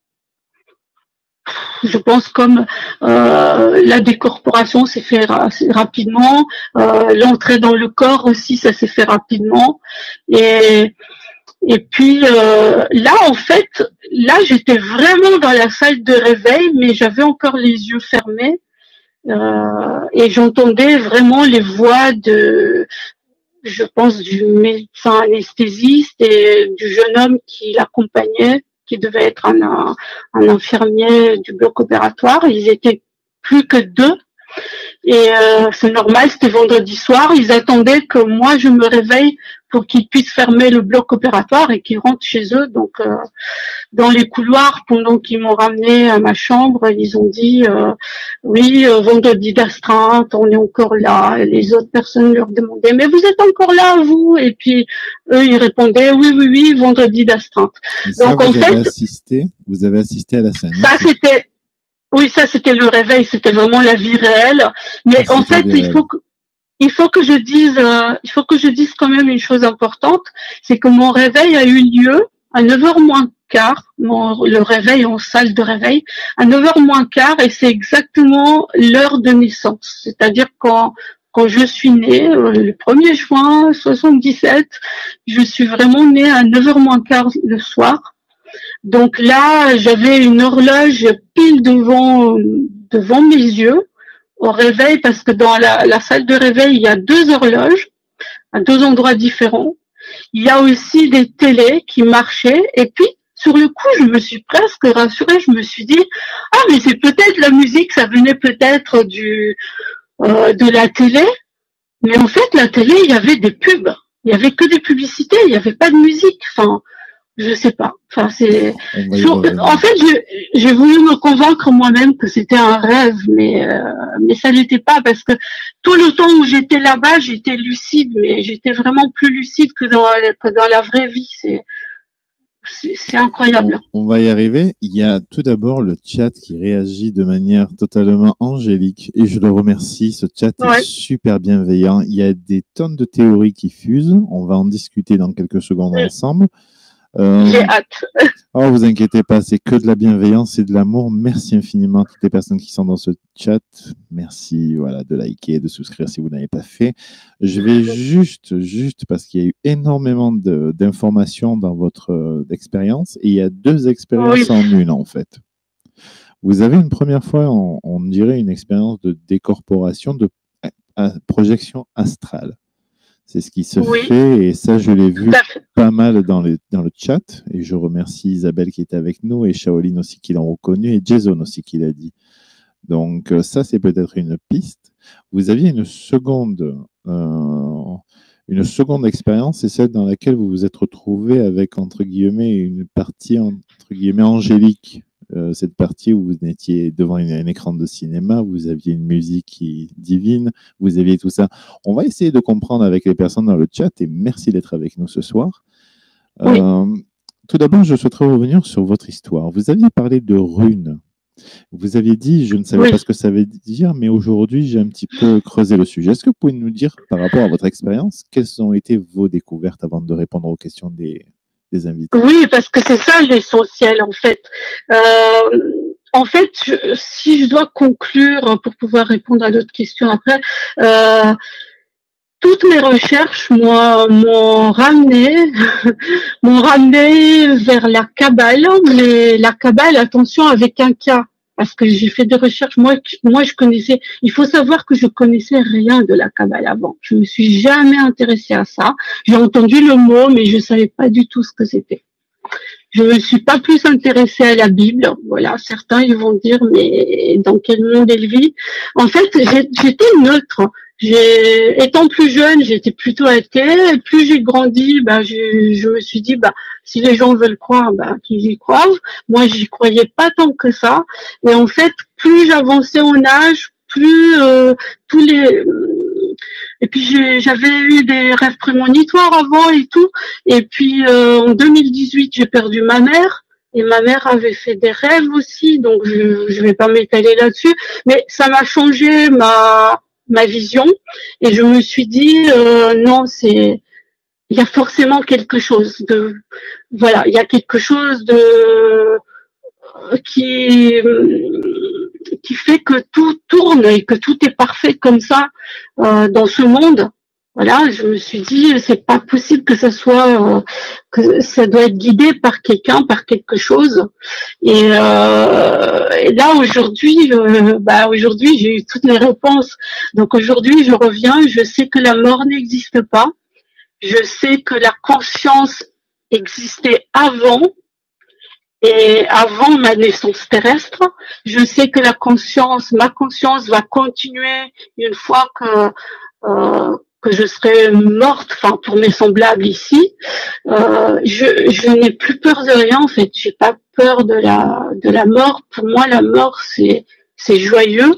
Je pense comme la décorporation s'est fait assez rapidement, l'entrée dans le corps aussi ça s'est fait rapidement et puis là en fait j'étais vraiment dans la salle de réveil mais j'avais encore les yeux fermés et j'entendais vraiment les voix je pense du médecin anesthésiste et du jeune homme qui l'accompagnait, qui devait être un infirmier du bloc opératoire. Ils étaient plus que deux. Et c'est normal, c'était vendredi soir. Ils attendaient que moi, je me réveille pour qu'ils puissent fermer le bloc opératoire et qu'ils rentrent chez eux. Donc, dans les couloirs, pendant qu'ils m'ont ramené à ma chambre, ils ont dit oui, vendredi d'astreinte, on est encore là. Et les autres personnes leur demandaient mais vous êtes encore là, vous? Et puis eux, ils répondaient oui, vendredi d'astreinte. Donc en fait, vous avez assisté à la scène. Ça c'était le réveil, c'était vraiment la vie réelle. Mais en fait, il faut que je dise quand même une chose importante, c'est que mon réveil a eu lieu à 9h moins quart, le réveil en salle de réveil, à 9h moins quart, et c'est exactement l'heure de naissance. C'est-à-dire quand je suis née, le 1er juin 77, je suis vraiment née à 9h moins quart le soir. Donc là, j'avais une horloge pile devant mes yeux au réveil, parce que dans la salle de réveil, il y a 2 horloges à 2 endroits différents. Il y a aussi des télés qui marchaient. Et puis, sur le coup, je me suis presque rassurée. Je me suis dit, ah, mais c'est peut-être la musique, ça venait peut-être de la télé. Mais en fait, la télé, il y avait des pubs. Il y avait que des publicités. Il n'y avait pas de musique. Enfin, je sais pas. Enfin, en fait, j'ai voulu me convaincre moi-même que c'était un rêve, mais ça l'était pas, parce que tout le temps où j'étais là-bas, j'étais lucide, mais j'étais vraiment plus lucide que dans la vraie vie. c'est incroyable. On va y arriver. Il y a tout d'abord le chat qui réagit de manière totalement angélique et je le remercie. Ce chat est super bienveillant. Il y a des tonnes de théories qui fusent. On va en discuter dans quelques secondes ensemble. J'ai hâte. Oh, vous inquiétez pas, c'est que de la bienveillance et de l'amour. Merci infiniment à toutes les personnes qui sont dans ce chat. Merci, voilà, de liker et de souscrire si vous n'avez pas fait. Je vais juste parce qu'il y a eu énormément d'informations dans votre expérience et il y a deux expériences en une en fait. Vous avez une première fois, on dirait une expérience de décorporation, de projection astrale. C'est ce qui se fait et ça, je l'ai vu pas mal dans le chat et je remercie Isabelle qui était avec nous et Shaolin aussi qui l'ont reconnu et Jason aussi qui l'a dit. Donc ça, c'est peut-être une piste. Vous aviez une seconde expérience, c'est celle dans laquelle vous vous êtes retrouvé avec, entre guillemets, une partie, entre guillemets, angélique. Cette partie où vous étiez devant un écran de cinéma, vous aviez une musique divine, vous aviez tout ça. On va essayer de comprendre avec les personnes dans le chat et merci d'être avec nous ce soir. Tout d'abord, je souhaiterais revenir sur votre histoire. Vous aviez parlé de runes. Vous aviez dit, je ne savais pas ce que ça veut dire, mais aujourd'hui, j'ai un petit peu creusé le sujet. Est-ce que vous pouvez nous dire, par rapport à votre expérience, quelles ont été vos découvertes avant de répondre aux questions des invités? Oui, parce que c'est ça l'essentiel en fait. Si je dois conclure pour pouvoir répondre à d'autres questions après, toutes mes recherches m'ont ramené vers la Kabbale, mais la Kabbale, attention, avec un cas. Parce que j'ai fait des recherches, moi je connaissais, il faut savoir que je connaissais rien de la Kabbale avant. Je me suis jamais intéressée à ça. J'ai entendu le mot, mais je savais pas du tout ce que c'était. Je me suis pas plus intéressée à la Bible. Voilà, certains ils vont dire, mais dans quel monde elle vit? En fait, j'étais neutre. Étant plus jeune, j'étais plutôt athée. Et plus j'ai grandi, je me suis dit, si les gens veulent croire, qu'ils y croient. Moi, j'y croyais pas tant que ça. Et en fait, plus j'avançais en âge, plus et puis j'avais eu des rêves prémonitoires avant et tout. Et puis en 2018, j'ai perdu ma mère. Et ma mère avait fait des rêves aussi, donc je vais pas m'étaler là-dessus. Mais ça m'a changé ma vision. Et je me suis dit, non, il y a forcément quelque chose il y a quelque chose qui fait que tout tourne et que tout est parfait comme ça dans ce monde. Voilà, je me suis dit, c'est pas possible que ça soit, que ça doit être guidé par quelqu'un, par quelque chose. Et là aujourd'hui, aujourd'hui j'ai eu toutes les réponses. Donc aujourd'hui, je reviens, je sais que la mort n'existe pas. Je sais que la conscience existait avant. Et avant ma naissance terrestre, je sais que ma conscience va continuer une fois que je serai morte, pour mes semblables ici. Je n'ai plus peur de rien en fait. J'ai pas peur de la mort. Pour moi, la mort c'est joyeux.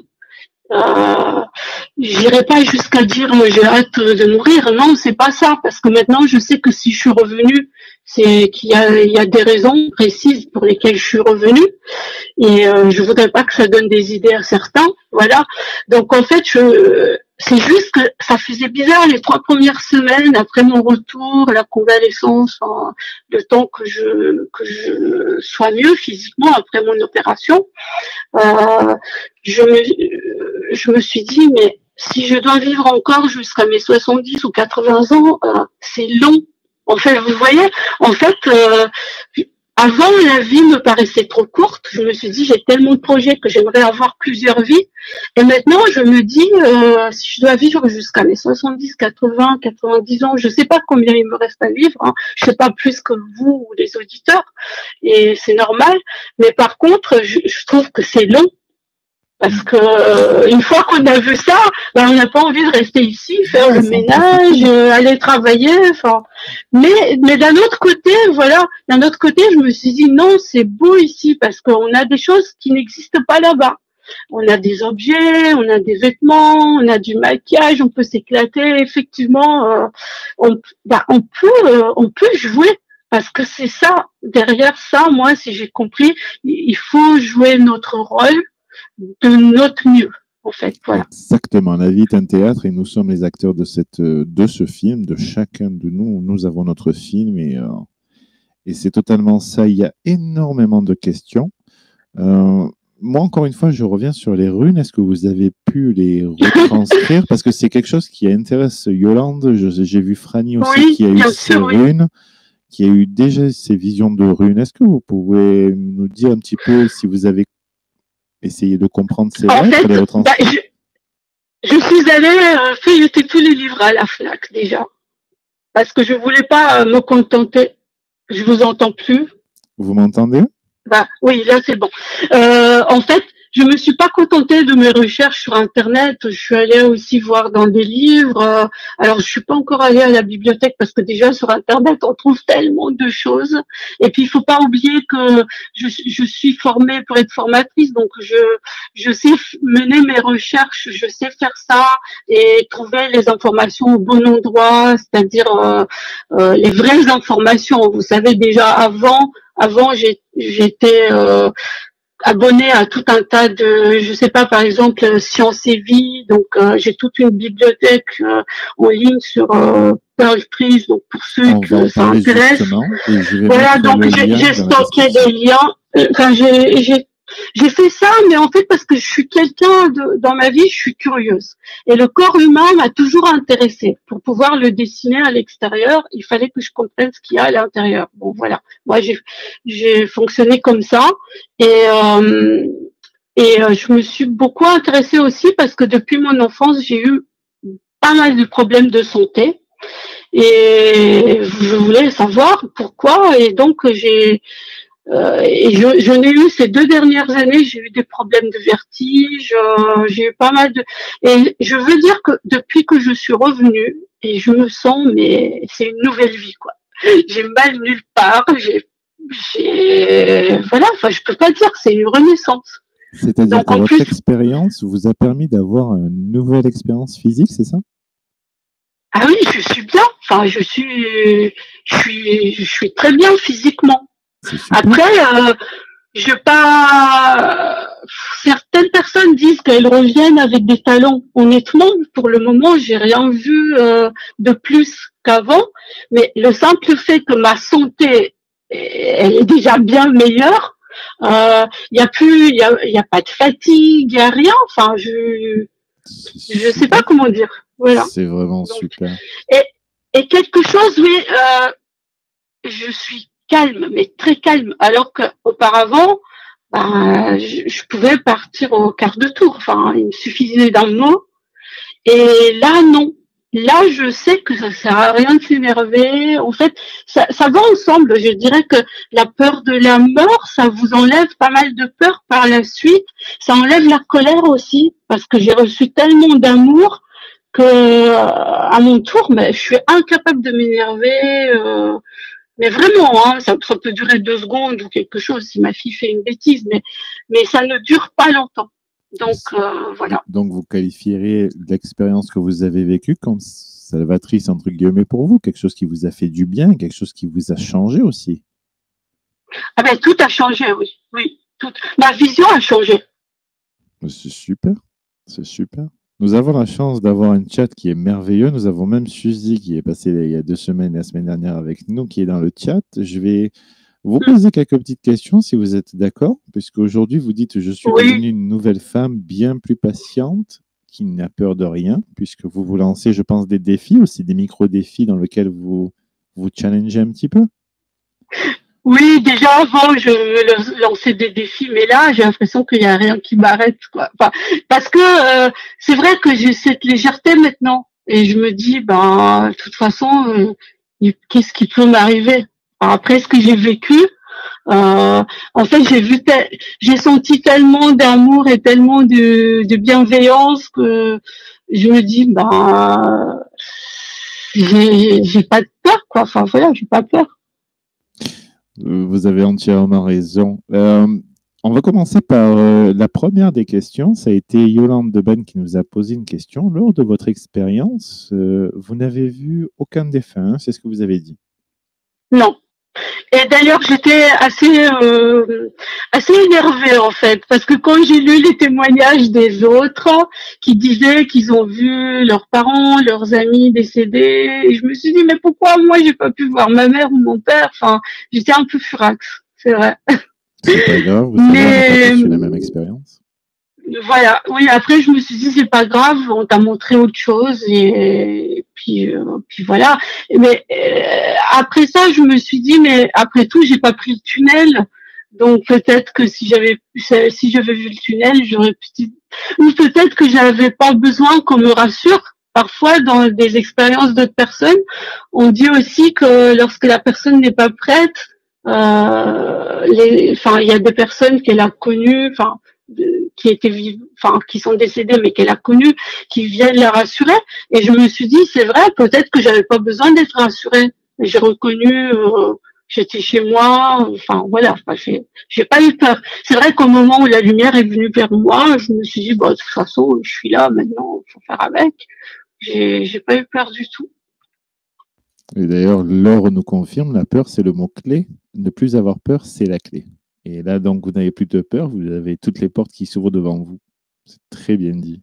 J'irai pas jusqu'à dire j'ai hâte de mourir. Non, c'est pas ça, parce que maintenant je sais que si je suis revenue, c'est qu'il y a des raisons précises pour lesquelles je suis revenue, et je voudrais pas que ça donne des idées à certains. Voilà. Donc en fait, c'est juste que ça faisait bizarre les 3 premières semaines après mon retour, la convalescence, le temps que je sois mieux physiquement après mon opération. Je me suis dit, mais si je dois vivre encore jusqu'à mes 70 ou 80 ans, c'est long. En fait, vous voyez, avant, la vie me paraissait trop courte. Je me suis dit, j'ai tellement de projets que j'aimerais avoir plusieurs vies. Et maintenant, je me dis, si je dois vivre jusqu'à mes 70, 80, 90 ans, je sais pas combien il me reste à vivre. Je sais pas plus que vous ou les auditeurs. Et c'est normal. Mais par contre, je trouve que c'est long. Parce que une fois qu'on a vu ça, on n'a pas envie de rester ici, faire le ménage, aller travailler. Mais d'un autre côté, je me suis dit non, c'est beau ici parce qu'on a des choses qui n'existent pas là-bas. On a des objets, on a des vêtements, on a du maquillage, on peut s'éclater. Effectivement, on peut jouer Parce que c'est ça, derrière ça, moi, si j'ai compris, il faut jouer notre rôle de notre mieux, en fait. Voilà. Exactement. La vie est un théâtre et nous sommes les acteurs de ce film, de chacun de nous. Nous avons notre film et c'est totalement ça. Il y a énormément de questions. Moi, encore une fois, je reviens sur les runes. Est-ce que vous avez pu les retranscrire? Parce que c'est quelque chose qui intéresse Yolande. J'ai vu Franny aussi Oui, qui a eu bien ses sûr, oui. runes, qui a eu déjà ses visions de runes. Est-ce que vous pouvez nous dire un petit peu si vous avez essayé de comprendre ces En lettres, fait, les retranscrire? je suis allée feuilleter tous les livres à la FNAC déjà, parce que je voulais pas me contenter. Je vous entends plus. Vous m'entendez? Bah, oui, là c'est bon. En fait, je me suis pas contentée de mes recherches sur Internet. Je suis allée aussi voir dans des livres. Alors, je suis pas encore allée à la bibliothèque parce que déjà sur Internet, on trouve tellement de choses. Et puis, il faut pas oublier que je suis formée pour être formatrice, donc je sais mener mes recherches, je sais faire ça et trouver les informations au bon endroit, c'est-à-dire les vraies informations. Vous savez déjà avant, j'étais abonnée à tout un tas de, je sais pas, par exemple, Science et Vie. Donc, j'ai toute une bibliothèque en ligne sur Pearl Trees. Donc, pour ceux On va que en ça parler intéresse. justement et je vais Voilà, mettre donc le lien j'ai dans la stocké description. des liens. Enfin, j'ai fait ça, mais en fait parce que je suis quelqu'un dans ma vie, je suis curieuse. Et le corps humain m'a toujours intéressée. Pour pouvoir le dessiner à l'extérieur, il fallait que je comprenne ce qu'il y a à l'intérieur. Bon, voilà. Moi, j'ai fonctionné comme ça. Et je me suis beaucoup intéressée aussi parce que depuis mon enfance, j'ai eu pas mal de problèmes de santé. Et je voulais savoir pourquoi. Et donc, je n'ai eu ces 2 dernières années, j'ai eu des problèmes de vertige, j'ai eu pas mal de. Et je veux dire que depuis que je suis revenue, et je me sens, mais c'est une nouvelle vie, quoi. J'ai mal nulle part, voilà, enfin, je peux pas dire que c'est une renaissance. C'est-à-dire Donc, que en votre plus, expérience vous a permis d'avoir une nouvelle expérience physique, c'est ça? ah oui, je suis bien. Enfin, je suis très bien physiquement. C'est super. Après, je pas. Certaines personnes disent qu'elles reviennent avec des talons. Honnêtement, pour le moment, j'ai rien vu de plus qu'avant. Mais le simple fait que ma santé, elle est déjà bien meilleure. Il y a pas de fatigue, il y a rien. Enfin, je sais pas comment dire. Voilà. C'est vraiment Donc, super. et quelque chose, oui, je suis calme, mais très calme. Alors qu'auparavant, ben, je pouvais partir au quart de tour. Enfin, il me suffisait d'un mot. Et là, non. Là, je sais que ça sert à rien de s'énerver. En fait, ça va ensemble. Je dirais que la peur de la mort, ça vous enlève pas mal de peur par la suite. Ça enlève la colère aussi, parce que j'ai reçu tellement d'amour que, à mon tour, mais je suis incapable de m'énerver. Mais vraiment, hein, ça peut durer 2 secondes ou quelque chose si ma fille fait une bêtise, mais ça ne dure pas longtemps. Donc, voilà. Donc, vous qualifierez l'expérience que vous avez vécue comme salvatrice, entre guillemets, pour vous, quelque chose qui vous a fait du bien, quelque chose qui vous a changé aussi. Ah ben, tout a changé, oui. Oui, tout. Ma vision a changé. C'est super, c'est super. Nous avons la chance d'avoir un chat qui est merveilleux. Nous avons même Suzy qui est passée il y a 2 semaines, la semaine dernière avec nous, qui est dans le chat. Je vais vous poser quelques petites questions si vous êtes d'accord, puisqu'aujourd'hui vous dites je suis devenue une nouvelle femme bien plus patiente, qui n'a peur de rien, puisque vous vous lancez, je pense, des défis aussi, des micro-défis dans lesquels vous vous challengez un petit peu. Oui, déjà avant, je lançais des défis, mais là, j'ai l'impression qu'il n'y a rien qui m'arrête, quoi. Enfin, parce que c'est vrai que j'ai cette légèreté maintenant, et je me dis, ben, de toute façon, qu'est-ce qui peut m'arriver? Après ce que j'ai vécu, en fait, j'ai senti tellement d'amour et tellement de bienveillance que je me dis, ben, j'ai pas de peur, quoi. Enfin voilà, j'ai pas peur. Vous avez entièrement raison. On va commencer par la première des questions. Ça a été Yolande Deban qui nous a posé une question. Lors de votre expérience, vous n'avez vu aucun défunt, c'est ce que vous avez dit? Non. Et d'ailleurs, j'étais assez énervée en fait, parce que quand j'ai lu les témoignages des autres qui disaient qu'ils ont vu leurs parents, leurs amis décédés, et je me suis dit mais pourquoi moi j'ai pas pu voir ma mère ou mon père. Enfin, j'étais un peu furax, c'est vrai. C'est pas grave, vous savez, on n'a pas Mais tous eu la même expérience. voilà, oui. Après, je me suis dit c'est pas grave, on t'a montré autre chose et puis voilà. Mais après ça, je me suis dit mais après tout, j'ai pas pris le tunnel, donc peut-être que si j'avais vu le tunnel, j'aurais peut-être ou peut-être que j'avais pas besoin qu'on me rassure. Parfois, dans des expériences d'autres personnes, on dit aussi que lorsque la personne n'est pas prête, il y a des personnes qu'elle a connues, qui étaient qui sont décédées mais qu'elle a connues, qui viennent la rassurer. Et je me suis dit, c'est vrai, peut-être que j'avais pas besoin d'être rassurée. J'ai reconnu, j'étais chez moi, voilà, j'ai pas eu peur. C'est vrai qu'au moment où la lumière est venue vers moi, je me suis dit, de toute façon, je suis là maintenant, faut faire avec. J'ai pas eu peur du tout. Et d'ailleurs, Laure nous confirme, la peur, c'est le mot-clé. Ne plus avoir peur, c'est la clé. Et là, donc, vous n'avez plus de peur, vous avez toutes les portes qui s'ouvrent devant vous. C'est très bien dit.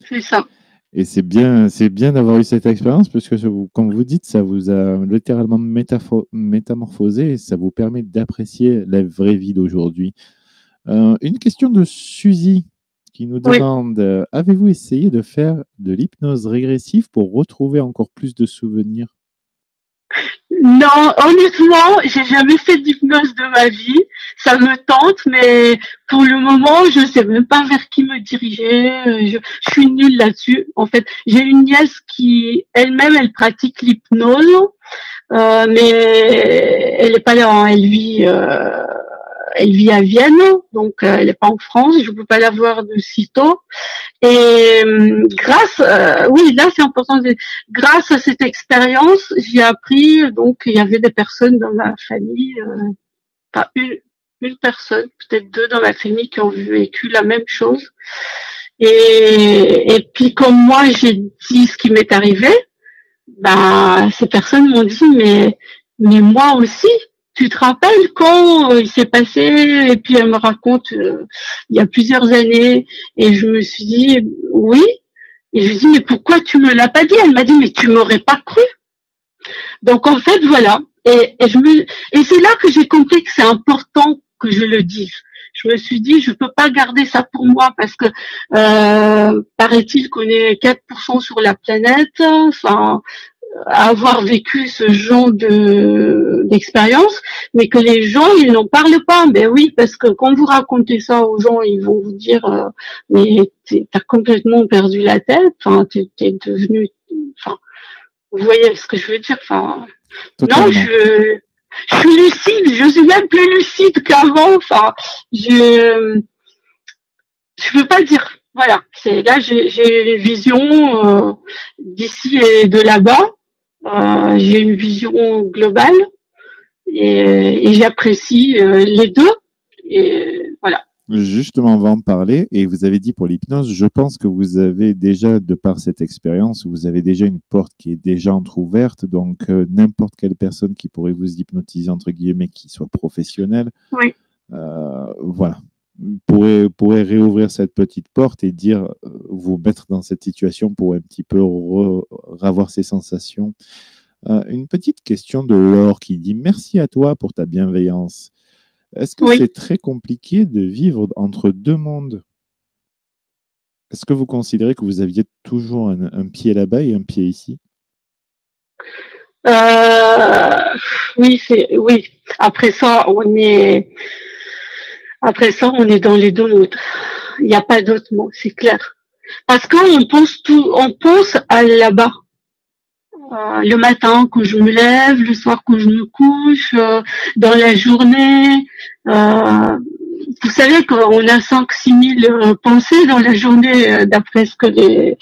C'est ça. Et c'est bien d'avoir eu cette expérience, parce que, comme vous dites, ça vous a littéralement métamorphosé et ça vous permet d'apprécier la vraie vie d'aujourd'hui. Une question de Suzy qui nous demande, avez-vous essayé de faire de l'hypnose régressive pour retrouver encore plus de souvenirs? Non, honnêtement, j'ai jamais fait d'hypnose de ma vie. Ça me tente, mais pour le moment, je sais même pas vers qui me diriger. Je suis nulle là-dessus. En fait, j'ai une nièce qui, elle-même, elle pratique l'hypnose, mais elle est pas là, hein. Elle vit à Vienne, donc elle n'est pas en France. Je peux pas la voir de sitôt. Et oui, là c'est important. Grâce à cette expérience, j'ai appris donc il y avait des personnes dans ma famille, pas une personne, peut-être deux dans ma famille qui ont vécu la même chose. Et puis comme moi j'ai dit ce qui m'est arrivé, ces personnes m'ont dit mais moi aussi. Tu te rappelles quand il s'est passé? Et puis elle me raconte il y a plusieurs années, et je me suis dit oui. Et je lui ai dit mais pourquoi tu me l'as pas dit? Elle m'a dit mais tu m'aurais pas cru. Donc en fait voilà. Et c'est là que j'ai compris que c'est important que je le dise. Je me suis dit je peux pas garder ça pour moi parce que paraît-il qu'on est 4% sur la planète. À avoir vécu ce genre d'expérience, mais que les gens ils n'en parlent pas. Ben oui, parce que quand vous racontez ça aux gens, ils vont vous dire mais t'as complètement perdu la tête. T'es devenu. Vous voyez ce que je veux dire. Non, je suis lucide. Je suis même plus lucide qu'avant. Je peux pas dire. Voilà. Là j'ai une vision d'ici et de là-bas. J'ai une vision globale et j'apprécie les deux. Et voilà. Justement, on va en parler. Et vous avez dit pour l'hypnose, je pense que vous avez déjà, de par cette expérience, vous avez déjà une porte qui est déjà entrouverte. Donc, n'importe quelle personne qui pourrait vous hypnotiser, entre guillemets, qui soit professionnelle, oui. Voilà, pourrait réouvrir cette petite porte et dire, vous mettre dans cette situation pour un petit peu revoir ces sensations. Une petite question de Laure qui dit « Merci à toi pour ta bienveillance. Est-ce que c'est très compliqué de vivre entre deux mondes? Est-ce que vous considérez que vous aviez toujours un pied là-bas et un pied ici? » Oui. Après ça, on est dans les deux mondes. Il n'y a pas d'autre mot, c'est clair. Parce qu'on pense à là-bas. Le matin quand je me lève, le soir quand je me couche, dans la journée. Vous savez qu'on a 5-6 000 pensées dans la journée, d'après ce que les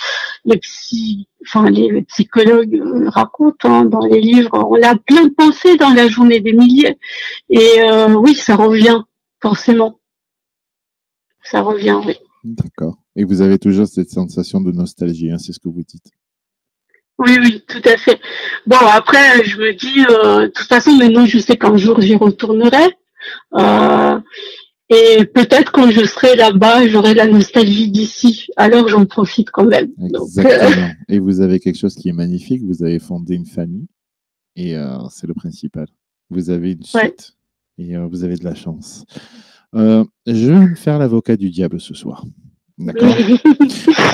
psychologues racontent dans les livres. On a plein de pensées dans la journée, des milliers. Et oui, ça revient, forcément. Ça revient, oui. D'accord. Et vous avez toujours cette sensation de nostalgie, hein, c'est ce que vous dites. Oui, oui, tout à fait. Bon, après, je me dis, de toute façon, maintenant, je sais qu'un jour, j'y retournerai. Euh, et peut-être quand je serai là-bas, j'aurai la nostalgie d'ici. Alors, j'en profite quand même. Donc, Exactement. Et vous avez quelque chose qui est magnifique. Vous avez fondé une famille et c'est le principal. Vous avez une ouais. suite et vous avez de la chance. Je vais me faire l'avocat du diable ce soir. D'accord?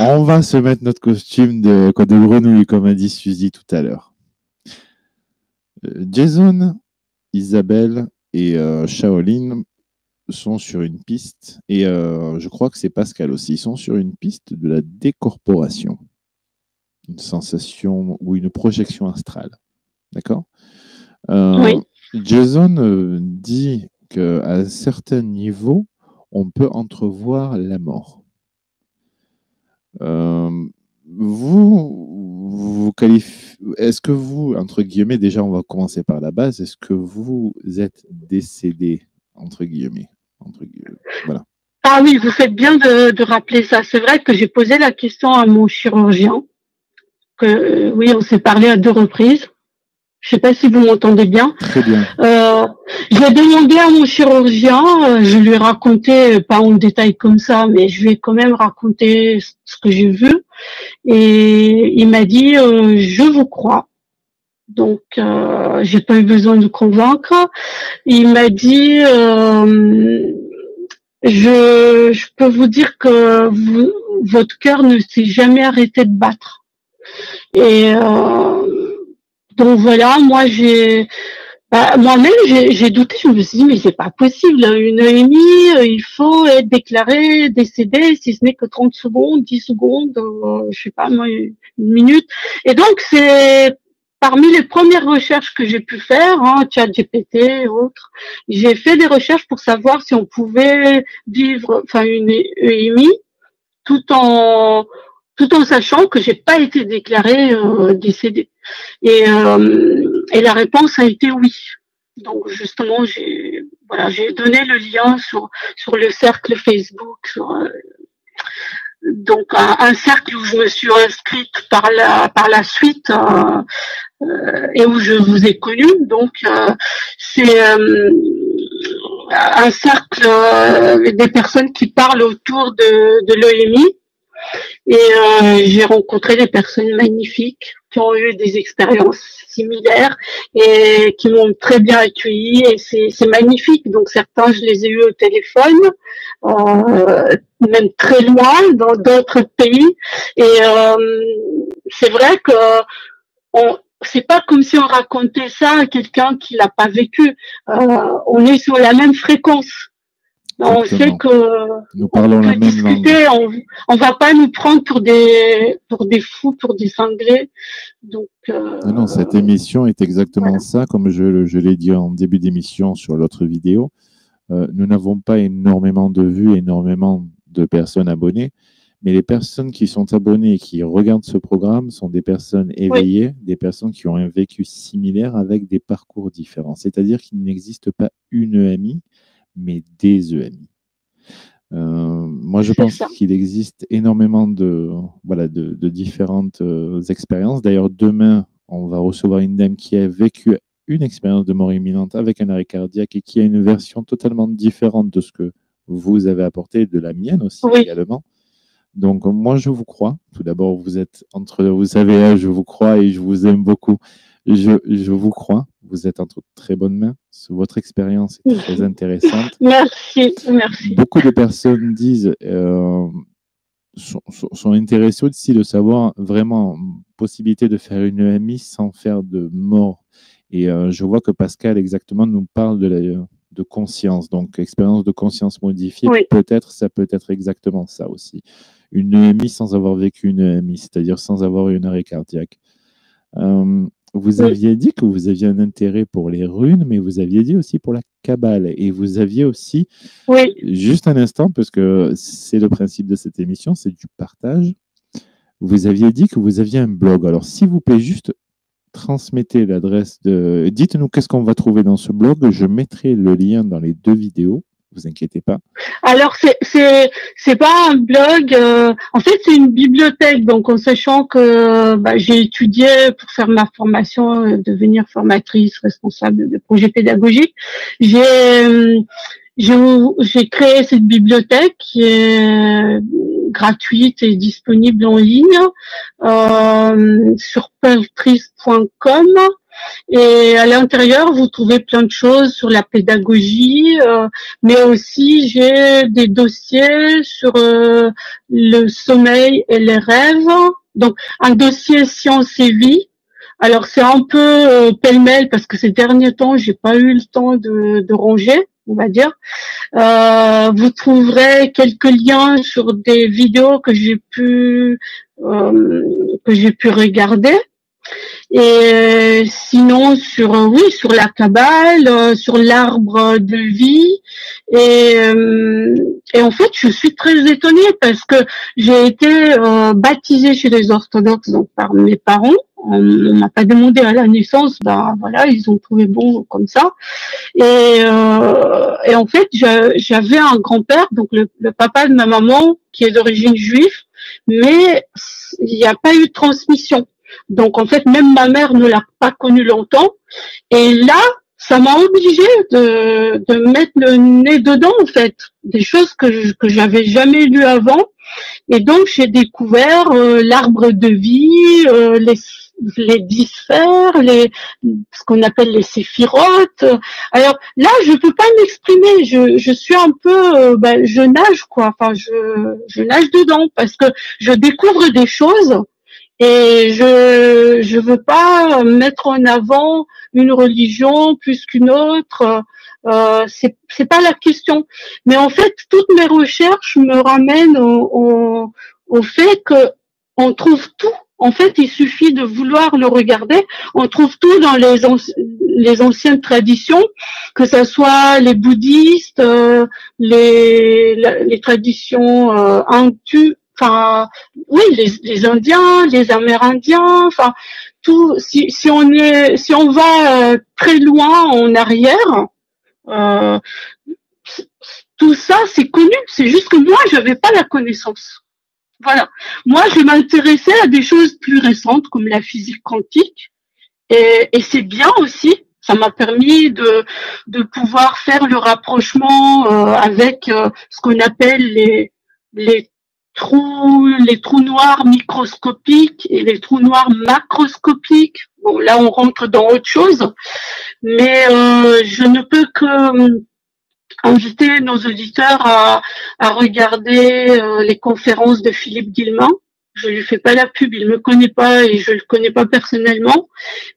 On va se mettre notre costume de grenouille, comme a dit Suzy tout à l'heure. Jason, Isabelle et Shaolin sont sur une piste, et je crois que c'est Pascal aussi, ils sont sur une piste de la décorporation, une sensation ou une projection astrale. D'accord? Oui. Jason dit qu'à un certain niveau, on peut entrevoir la mort. Vous qualifiez, est-ce que vous, entre guillemets, déjà on va commencer par la base, est-ce que vous êtes décédé, voilà. Ah oui, vous faites bien de rappeler ça. C'est vrai que j'ai posé la question à mon chirurgien, que oui, on s'est parlé à 2 reprises. Je sais pas si vous m'entendez bien. Très bien. J'ai demandé à mon chirurgien, je lui ai raconté, pas en détail comme ça, mais je lui ai quand même raconté ce que j'ai vu. Et il m'a dit, je vous crois. Donc, j'ai pas eu besoin de convaincre. Il m'a dit, je peux vous dire que votre cœur ne s'est jamais arrêté de battre. Et donc voilà, moi-même, j'ai douté, je me suis dit, mais c'est pas possible, une EMI, il faut être déclaré décédé, si ce n'est que 30 secondes, 10 secondes, je sais pas, moi, une minute. Et donc, c'est parmi les premières recherches que j'ai pu faire, ChatGPT et autres, j'ai fait des recherches pour savoir si on pouvait vivre, enfin, une EMI, tout en sachant que j'ai pas été déclarée décédée. Et la réponse a été oui. Donc justement, j'ai donné le lien sur le cercle Facebook, donc un cercle où je me suis inscrite par la suite et où je vous ai connu. Donc c'est un cercle des personnes qui parlent autour de l'EMI. Et j'ai rencontré des personnes magnifiques qui ont eu des expériences similaires et qui m'ont très bien accueillie. Et c'est magnifique. Donc certains, je les ai eus au téléphone, même très loin, dans d'autres pays. Et c'est vrai que c'est pas comme si on racontait ça à quelqu'un qui l'a pas vécu. On est sur la même fréquence. On sait que nous parlons la même langue. On va pas nous prendre pour des fous, pour des cinglés. Donc non, cette émission est exactement ça, comme je l'ai dit en début d'émission sur l'autre vidéo. Nous n'avons pas énormément de vues, énormément de personnes abonnées, mais les personnes qui sont abonnées et qui regardent ce programme sont des personnes éveillées, des personnes qui ont un vécu similaire avec des parcours différents. C'est-à-dire qu'il n'existe pas une EMI, mais des EMI. Moi, je pense qu'il existe énormément de différentes expériences. D'ailleurs, demain, on va recevoir une dame qui a vécu une expérience de mort imminente avec un arrêt cardiaque et qui a une version totalement différente de ce que vous avez apporté, de la mienne aussi également. Donc, moi, je vous crois. Tout d'abord, vous savez, je vous crois et je vous aime beaucoup. Je vous crois. Vous êtes entre très bonnes mains. Votre expérience est très intéressante. Merci. Beaucoup de personnes disent, sont intéressées aussi de savoir vraiment possibilité de faire une EMI sans faire de mort. Et je vois que Pascal exactement nous parle de conscience. Donc, expérience de conscience modifiée, peut-être, ça peut être exactement ça aussi. Une EMI sans avoir vécu une EMI, c'est-à-dire sans avoir eu un arrêt cardiaque. Vous aviez dit que vous aviez un intérêt pour les runes, mais vous aviez dit aussi pour la Kabbale. Et vous aviez aussi, juste un instant, parce que c'est le principe de cette émission, c'est du partage. Vous aviez dit que vous aviez un blog. Alors, s'il vous plaît, juste transmettez l'adresse de... Dites-nous qu'est-ce qu'on va trouver dans ce blog. Je mettrai le lien dans les 2 vidéos. Vous inquiétez pas. Alors c'est pas un blog. En fait, c'est une bibliothèque. Donc, en sachant que j'ai étudié pour faire ma formation, devenir formatrice responsable de projets pédagogiques, j'ai j'ai créé cette bibliothèque qui est gratuite et disponible en ligne sur peltris.com. Et à l'intérieur, vous trouvez plein de choses sur la pédagogie, mais aussi j'ai des dossiers sur le sommeil et les rêves. Donc, un dossier sciences et vie. Alors, c'est un peu pêle-mêle parce que ces derniers temps, j'ai pas eu le temps de ranger, on va dire. Vous trouverez quelques liens sur des vidéos que j'ai pu regarder. Et sinon sur sur la Kabbale, sur l'arbre de vie et en fait je suis très étonnée parce que j'ai été baptisée chez les orthodoxes donc par mes parents. On m'a pas demandé à la naissance, voilà, ils ont trouvé bon comme ça. Et en fait j'avais un grand-père, donc le papa de ma maman qui est d'origine juive, mais il n'y a pas eu de transmission. Donc, en fait, même ma mère ne l'a pas connu longtemps. Et là, ça m'a obligée de mettre le nez dedans, en fait. Des choses que j'avais jamais lues avant. Et donc, j'ai découvert l'arbre de vie, les 10 sphères, ce qu'on appelle les séphirotes. Alors là, je peux pas m'exprimer. Je suis un peu, je nage, quoi. Enfin, je nage dedans parce que je découvre des choses. Et je veux pas mettre en avant une religion plus qu'une autre. C'est pas la question. Mais en fait, toutes mes recherches me ramènent au fait que on trouve tout. En fait, il suffit de vouloir le regarder. On trouve tout dans les anciennes traditions, que ça soit les bouddhistes, les traditions hindoues. Enfin, oui, les Indiens, les Amérindiens, enfin tout. Si on va très loin en arrière, tout ça c'est connu. C'est juste que moi j'avais pas la connaissance. Voilà. Moi je m'intéressais à des choses plus récentes comme la physique quantique et c'est bien aussi. Ça m'a permis de pouvoir faire le rapprochement avec ce qu'on appelle les trous noirs microscopiques et les trous noirs macroscopiques. Bon, là, on rentre dans autre chose, mais je ne peux que inviter nos auditeurs à regarder les conférences de Philippe Guillemin. Je lui fais pas la pub, il me connaît pas et je le connais pas personnellement,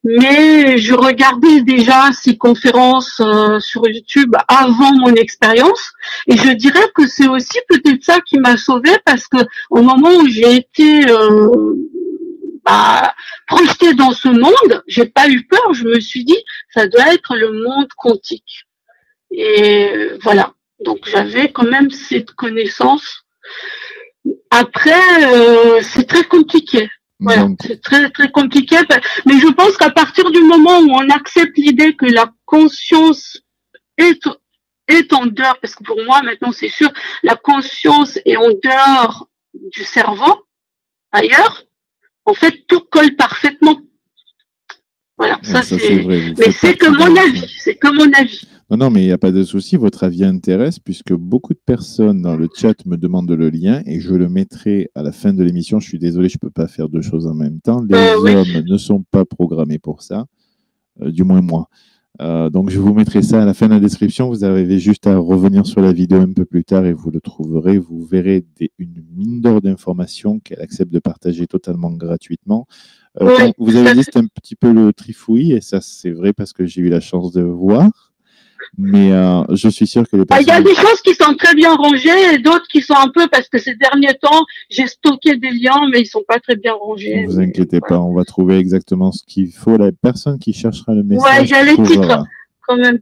mais je regardais déjà ses conférences sur YouTube avant mon expérience et je dirais que c'est aussi peut-être ça qui m'a sauvée parce que au moment où j'ai été projetée dans ce monde, j'ai pas eu peur, je me suis dit ça doit être le monde quantique. Et voilà. Donc j'avais quand même cette connaissance. Après, c'est très compliqué. Voilà, c'est très très compliqué. Mais je pense qu'à partir du moment où on accepte l'idée que la conscience est en dehors, parce que pour moi maintenant c'est sûr, la conscience est en dehors du cerveau, ailleurs. En fait, tout colle parfaitement. Voilà, ça c'est vrai. Mais c'est que mon avis. C'est que mon avis. Non, mais il n'y a pas de souci. Votre avis intéresse puisque beaucoup de personnes dans le chat me demandent le lien et je le mettrai à la fin de l'émission. Je suis désolé, je ne peux pas faire deux choses en même temps. Les hommes ne sont pas programmés pour ça, du moins moi. Donc, je vous mettrai ça à la fin de la description. Vous avez juste à revenir sur la vidéo un peu plus tard et vous le trouverez. Vous verrez une mine d'or d'informations qu'elle accepte de partager totalement gratuitement. Vous avez dit que c'était un petit peu le trifouillis et ça, c'est vrai parce que j'ai eu la chance de voir. Mais je suis sûr que les personnes... Il y a des choses qui sont très bien rangées et d'autres qui sont un peu, parce que ces derniers temps, j'ai stocké des liens, mais ils sont pas très bien rangés. Ne vous inquiétez pas, on va trouver exactement ce qu'il faut. La personne qui cherchera le message... Ouais, il y a les titres, quand même.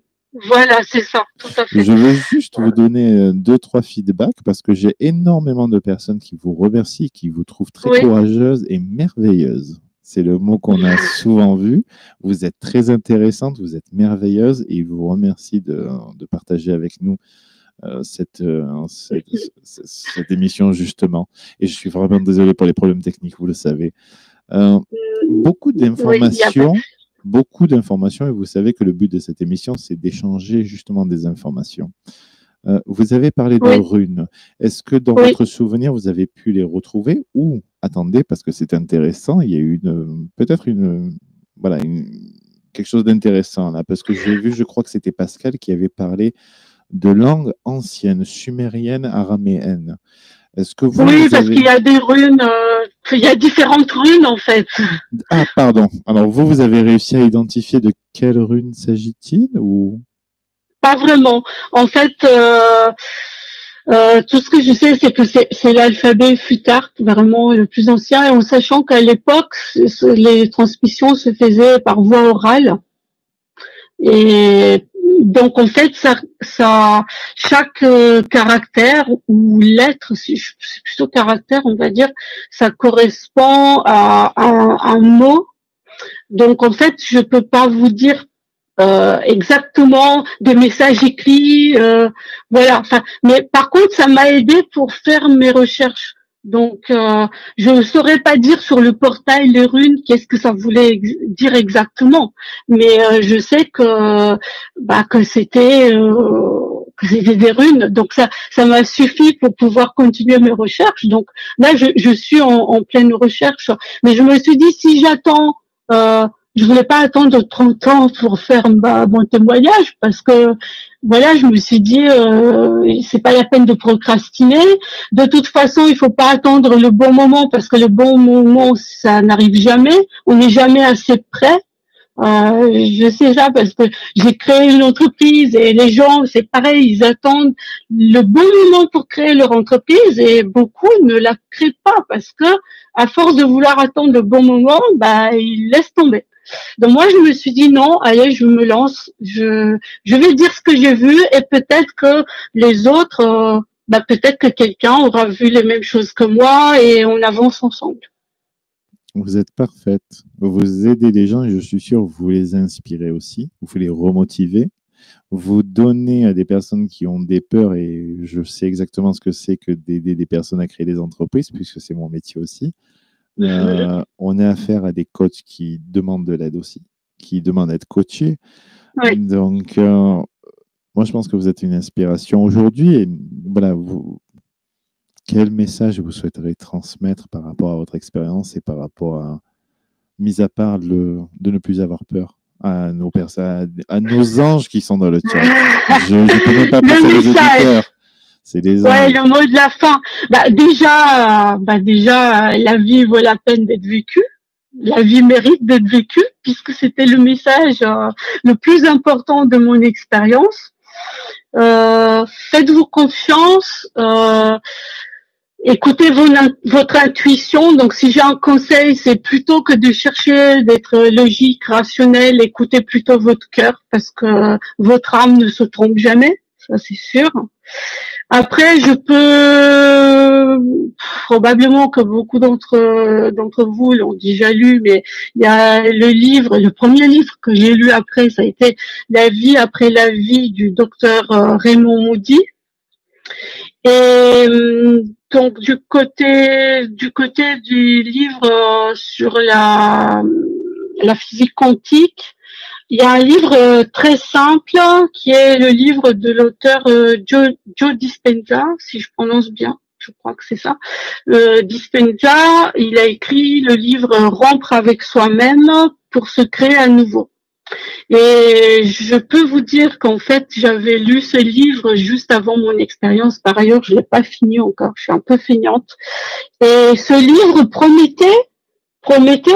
Voilà, c'est ça, tout à fait. Je veux juste vous donner 2-3 feedbacks parce que j'ai énormément de personnes qui vous remercient, qui vous trouvent très courageuse et merveilleuse. C'est le mot qu'on a souvent vu. Vous êtes très intéressante, vous êtes merveilleuse et ils vous remercient de partager avec nous cette émission justement. Et je suis vraiment désolé pour les problèmes techniques, vous le savez. Beaucoup d'informations. Oui, Beaucoup d'informations, et vous savez que le but de cette émission, c'est d'échanger justement des informations. Vous avez parlé de runes. Est-ce que dans votre souvenir, vous avez pu les retrouver ou, attendez, parce que c'est intéressant, il y a eu peut-être quelque chose d'intéressant là, parce que j'ai vu, je crois que c'était Pascal qui avait parlé de langue ancienne, sumérienne, araméenne. Est-ce que parce qu'il y a des runes, il y a différentes runes en fait. Ah, pardon. Alors vous avez réussi à identifier de quelle rune s'agit-il ou pas vraiment. En fait, tout ce que je sais, c'est que c'est l'alphabet Futhark, vraiment le plus ancien, et en sachant qu'à l'époque, les transmissions se faisaient par voie orale. Et donc en fait, chaque caractère ou lettre, c'est plutôt caractère, on va dire, ça correspond à un mot. Donc en fait, je peux pas vous dire exactement des messages écrits, voilà. Enfin, mais par contre, ça m'a aidé pour faire mes recherches. Donc, je ne saurais pas dire sur le portail les runes qu'est-ce que ça voulait dire exactement, mais je sais que c'était des runes. Donc ça m'a suffi pour pouvoir continuer mes recherches. Donc là, je suis en pleine recherche, mais je me suis dit si j'attends. Je voulais pas attendre 30 ans pour faire mon témoignage parce que voilà, je me suis dit c'est pas la peine de procrastiner. De toute façon, il faut pas attendre le bon moment parce que le bon moment ça n'arrive jamais. On n'est jamais assez près. Je sais ça parce que j'ai créé une entreprise et les gens, c'est pareil, ils attendent le bon moment pour créer leur entreprise et beaucoup ne la créent pas parce que à force de vouloir attendre le bon moment, ils laissent tomber. Donc moi, je me suis dit non, allez, je me lance, je vais dire ce que j'ai vu et peut-être que les autres, peut-être que quelqu'un aura vu les mêmes choses que moi et on avance ensemble. Vous êtes parfaite. Vous aidez les gens et je suis sûr que vous les inspirez aussi. Vous les remotivez. Vous donnez à des personnes qui ont des peurs et je sais exactement ce que c'est que d'aider des personnes à créer des entreprises puisque c'est mon métier aussi. On a affaire à des coachs qui demandent de l'aide aussi, qui demandent d'être coachés. Oui. Donc, moi, je pense que vous êtes une inspiration aujourd'hui. Et voilà, quel message vous souhaiteriez transmettre par rapport à votre expérience et par rapport à, mis à part de ne plus avoir peur à nos personnes, à nos anges qui sont dans le chat. Je ne peux même pas passer les auditeurs. C'est des anges. Ouais, le mot de la fin. Déjà, la vie vaut la peine d'être vécue. La vie mérite d'être vécue, puisque c'était le message le plus important de mon expérience. Faites-vous confiance. Écoutez votre intuition. Donc, si j'ai un conseil, c'est plutôt que de chercher d'être logique, rationnel, écoutez plutôt votre cœur, parce que votre âme ne se trompe jamais. Ça, c'est sûr. Après, je peux probablement que beaucoup d'entre vous l'ont déjà lu, mais il y a le premier livre que j'ai lu après, ça a été La vie après la vie du docteur Raymond Moody. Et donc du côté du livre sur la physique quantique, il y a un livre très simple qui est le livre de l'auteur Joe Dispenza, si je prononce bien, je crois que c'est ça. Dispenza, il a écrit le livre Rompre avec soi-même pour se créer à nouveau. Et je peux vous dire qu'en fait, j'avais lu ce livre juste avant mon expérience. Par ailleurs, je l'ai pas fini encore, je suis un peu feignante. Et ce livre promettez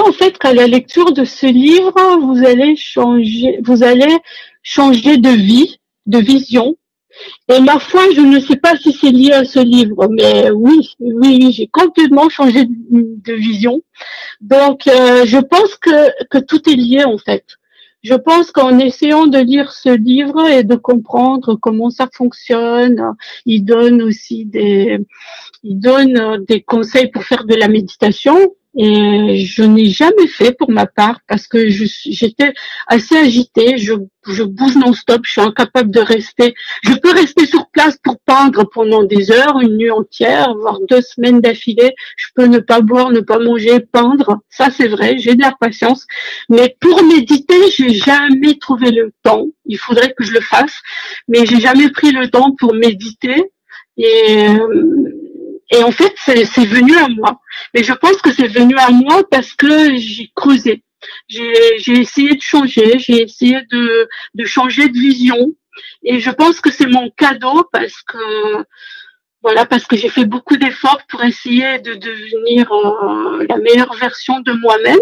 en fait qu'à la lecture de ce livre, vous allez changer de vie, de vision. Et ma foi, je ne sais pas si c'est lié à ce livre, mais oui, j'ai complètement changé de vision. Donc, je pense que tout est lié en fait. Je pense qu'en essayant de lire ce livre et de comprendre comment ça fonctionne, il donne des conseils pour faire de la méditation. Et je n'ai jamais fait pour ma part parce que j'étais assez agitée, je bouge non-stop, je suis incapable de rester. Je peux rester sur place pour peindre pendant des heures, une nuit entière, voire 2 semaines d'affilée. Je peux ne pas boire, ne pas manger, peindre. Ça, c'est vrai, j'ai de la patience. Mais pour méditer, j'ai jamais trouvé le temps. Il faudrait que je le fasse, mais j'ai jamais pris le temps pour méditer. Et en fait, c'est venu à moi. Mais je pense que c'est venu à moi parce que j'ai creusé. J'ai essayé de changer, j'ai essayé de changer de vision. Et je pense que c'est mon cadeau parce que, voilà, parce que j'ai fait beaucoup d'efforts pour essayer de devenir la meilleure version de moi-même.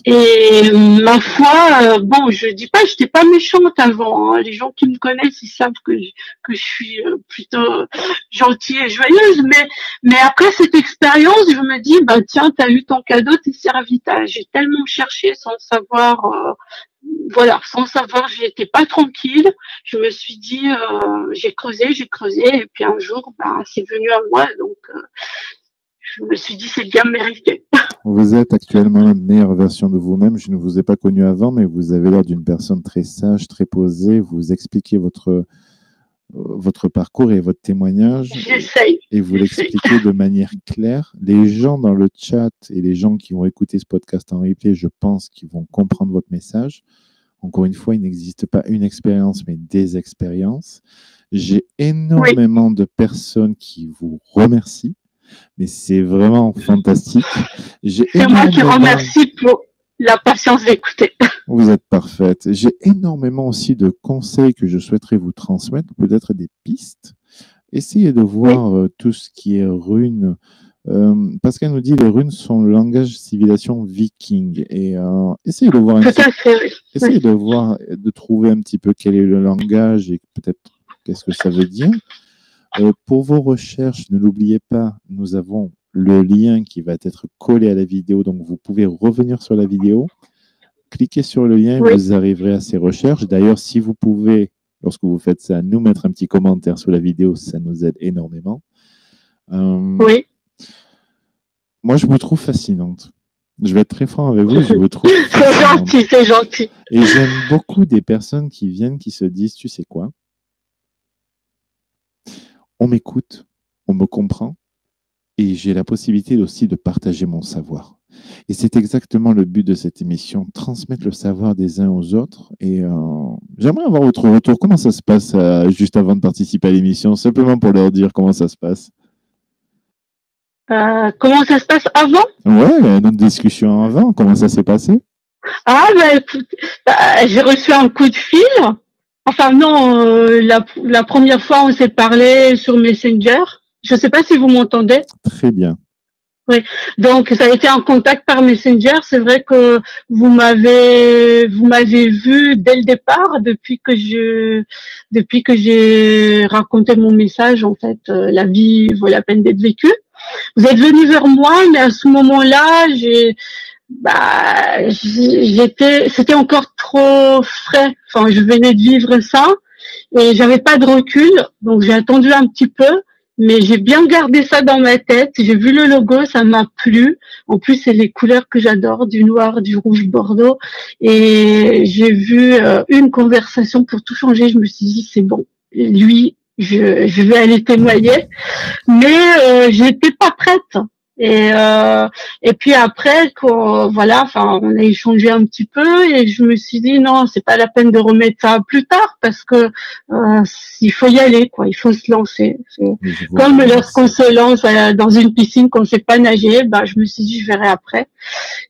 Et ma foi, bon, je dis pas, j'étais pas méchante avant. Hein. Les gens qui me connaissent, ils savent que je suis plutôt gentille et joyeuse. Mais après cette expérience, je me dis, bah tiens, t'as eu ton cadeau, t'es servi. J'ai tellement cherché sans savoir, voilà, sans savoir, j'étais pas tranquille. Je me suis dit, j'ai creusé, et puis un jour, bah c'est venu à moi, donc. Je me suis dit, c'est bien mérité. Vous êtes actuellement la meilleure version de vous-même. Je ne vous ai pas connu avant, mais vous avez l'air d'une personne très sage, très posée. Vous expliquez votre parcours et votre témoignage. J'essaye. Et vous l'expliquez de manière claire. Les gens dans le chat et les gens qui vont écouter ce podcast en replay, je pense qu'ils vont comprendre votre message. Encore une fois, il n'existe pas une expérience, mais des expériences. J'ai énormément de personnes qui vous remercient. Mais c'est vraiment fantastique. C'est moi qui remercie pour la patience d'écouter. Vous êtes parfaite. J'ai énormément aussi de conseils que je souhaiterais vous transmettre, peut-être des pistes. Essayez de voir tout ce qui est runes. Pascal nous dit les runes sont le langage civilisation viking. Et essayez de voir essayez de voir, de trouver un petit peu quel est le langage et peut-être qu'est-ce que ça veut dire. Pour vos recherches, ne l'oubliez pas, nous avons le lien qui va être collé à la vidéo, donc vous pouvez revenir sur la vidéo, cliquez sur le lien et vous arriverez à ces recherches. D'ailleurs, si vous pouvez, lorsque vous faites ça, nous mettre un petit commentaire sous la vidéo, ça nous aide énormément. Moi, je vous trouve fascinante. Je vais être très franc avec vous, je vous trouve fascinante. C'est gentil. Et j'aime beaucoup des personnes qui viennent, qui se disent, tu sais quoi ? On m'écoute, on me comprend et j'ai la possibilité aussi de partager mon savoir. Et c'est exactement le but de cette émission, transmettre le savoir des uns aux autres. Et j'aimerais avoir votre retour. Comment ça se passe juste avant de participer à l'émission? Simplement pour leur dire comment ça se passe. Comment ça se passe avant? Ouais, notre discussion avant, comment ça s'est passé? Ah, bah écoute, j'ai reçu un coup de fil. Enfin non, la première fois on s'est parlé sur Messenger. Je ne sais pas si vous m'entendez. Très bien. Oui, donc ça a été un contact par Messenger. C'est vrai que vous m'avez vu dès le départ depuis que j'ai raconté mon message. En fait, la vie vaut la peine d'être vécue. Vous êtes venu vers moi, mais à ce moment-là, c'était encore trop frais. Enfin, je venais de vivre ça et j'avais pas de recul, donc j'ai attendu un petit peu, mais j'ai bien gardé ça dans ma tête. J'ai vu le logo, ça m'a plu. En plus, c'est les couleurs que j'adore, du noir, du rouge bordeaux. Et j'ai vu une conversation pour tout changer. Je me suis dit, c'est bon, lui, je vais aller témoigner, mais j'étais pas prête. Et puis après, voilà, enfin, on a échangé un petit peu et je me suis dit non, c'est pas la peine de remettre ça plus tard parce que il faut y aller, quoi, il faut se lancer. Comme lorsqu'on se lance dans une piscine qu'on sait pas nager, bah je me suis dit je verrai après.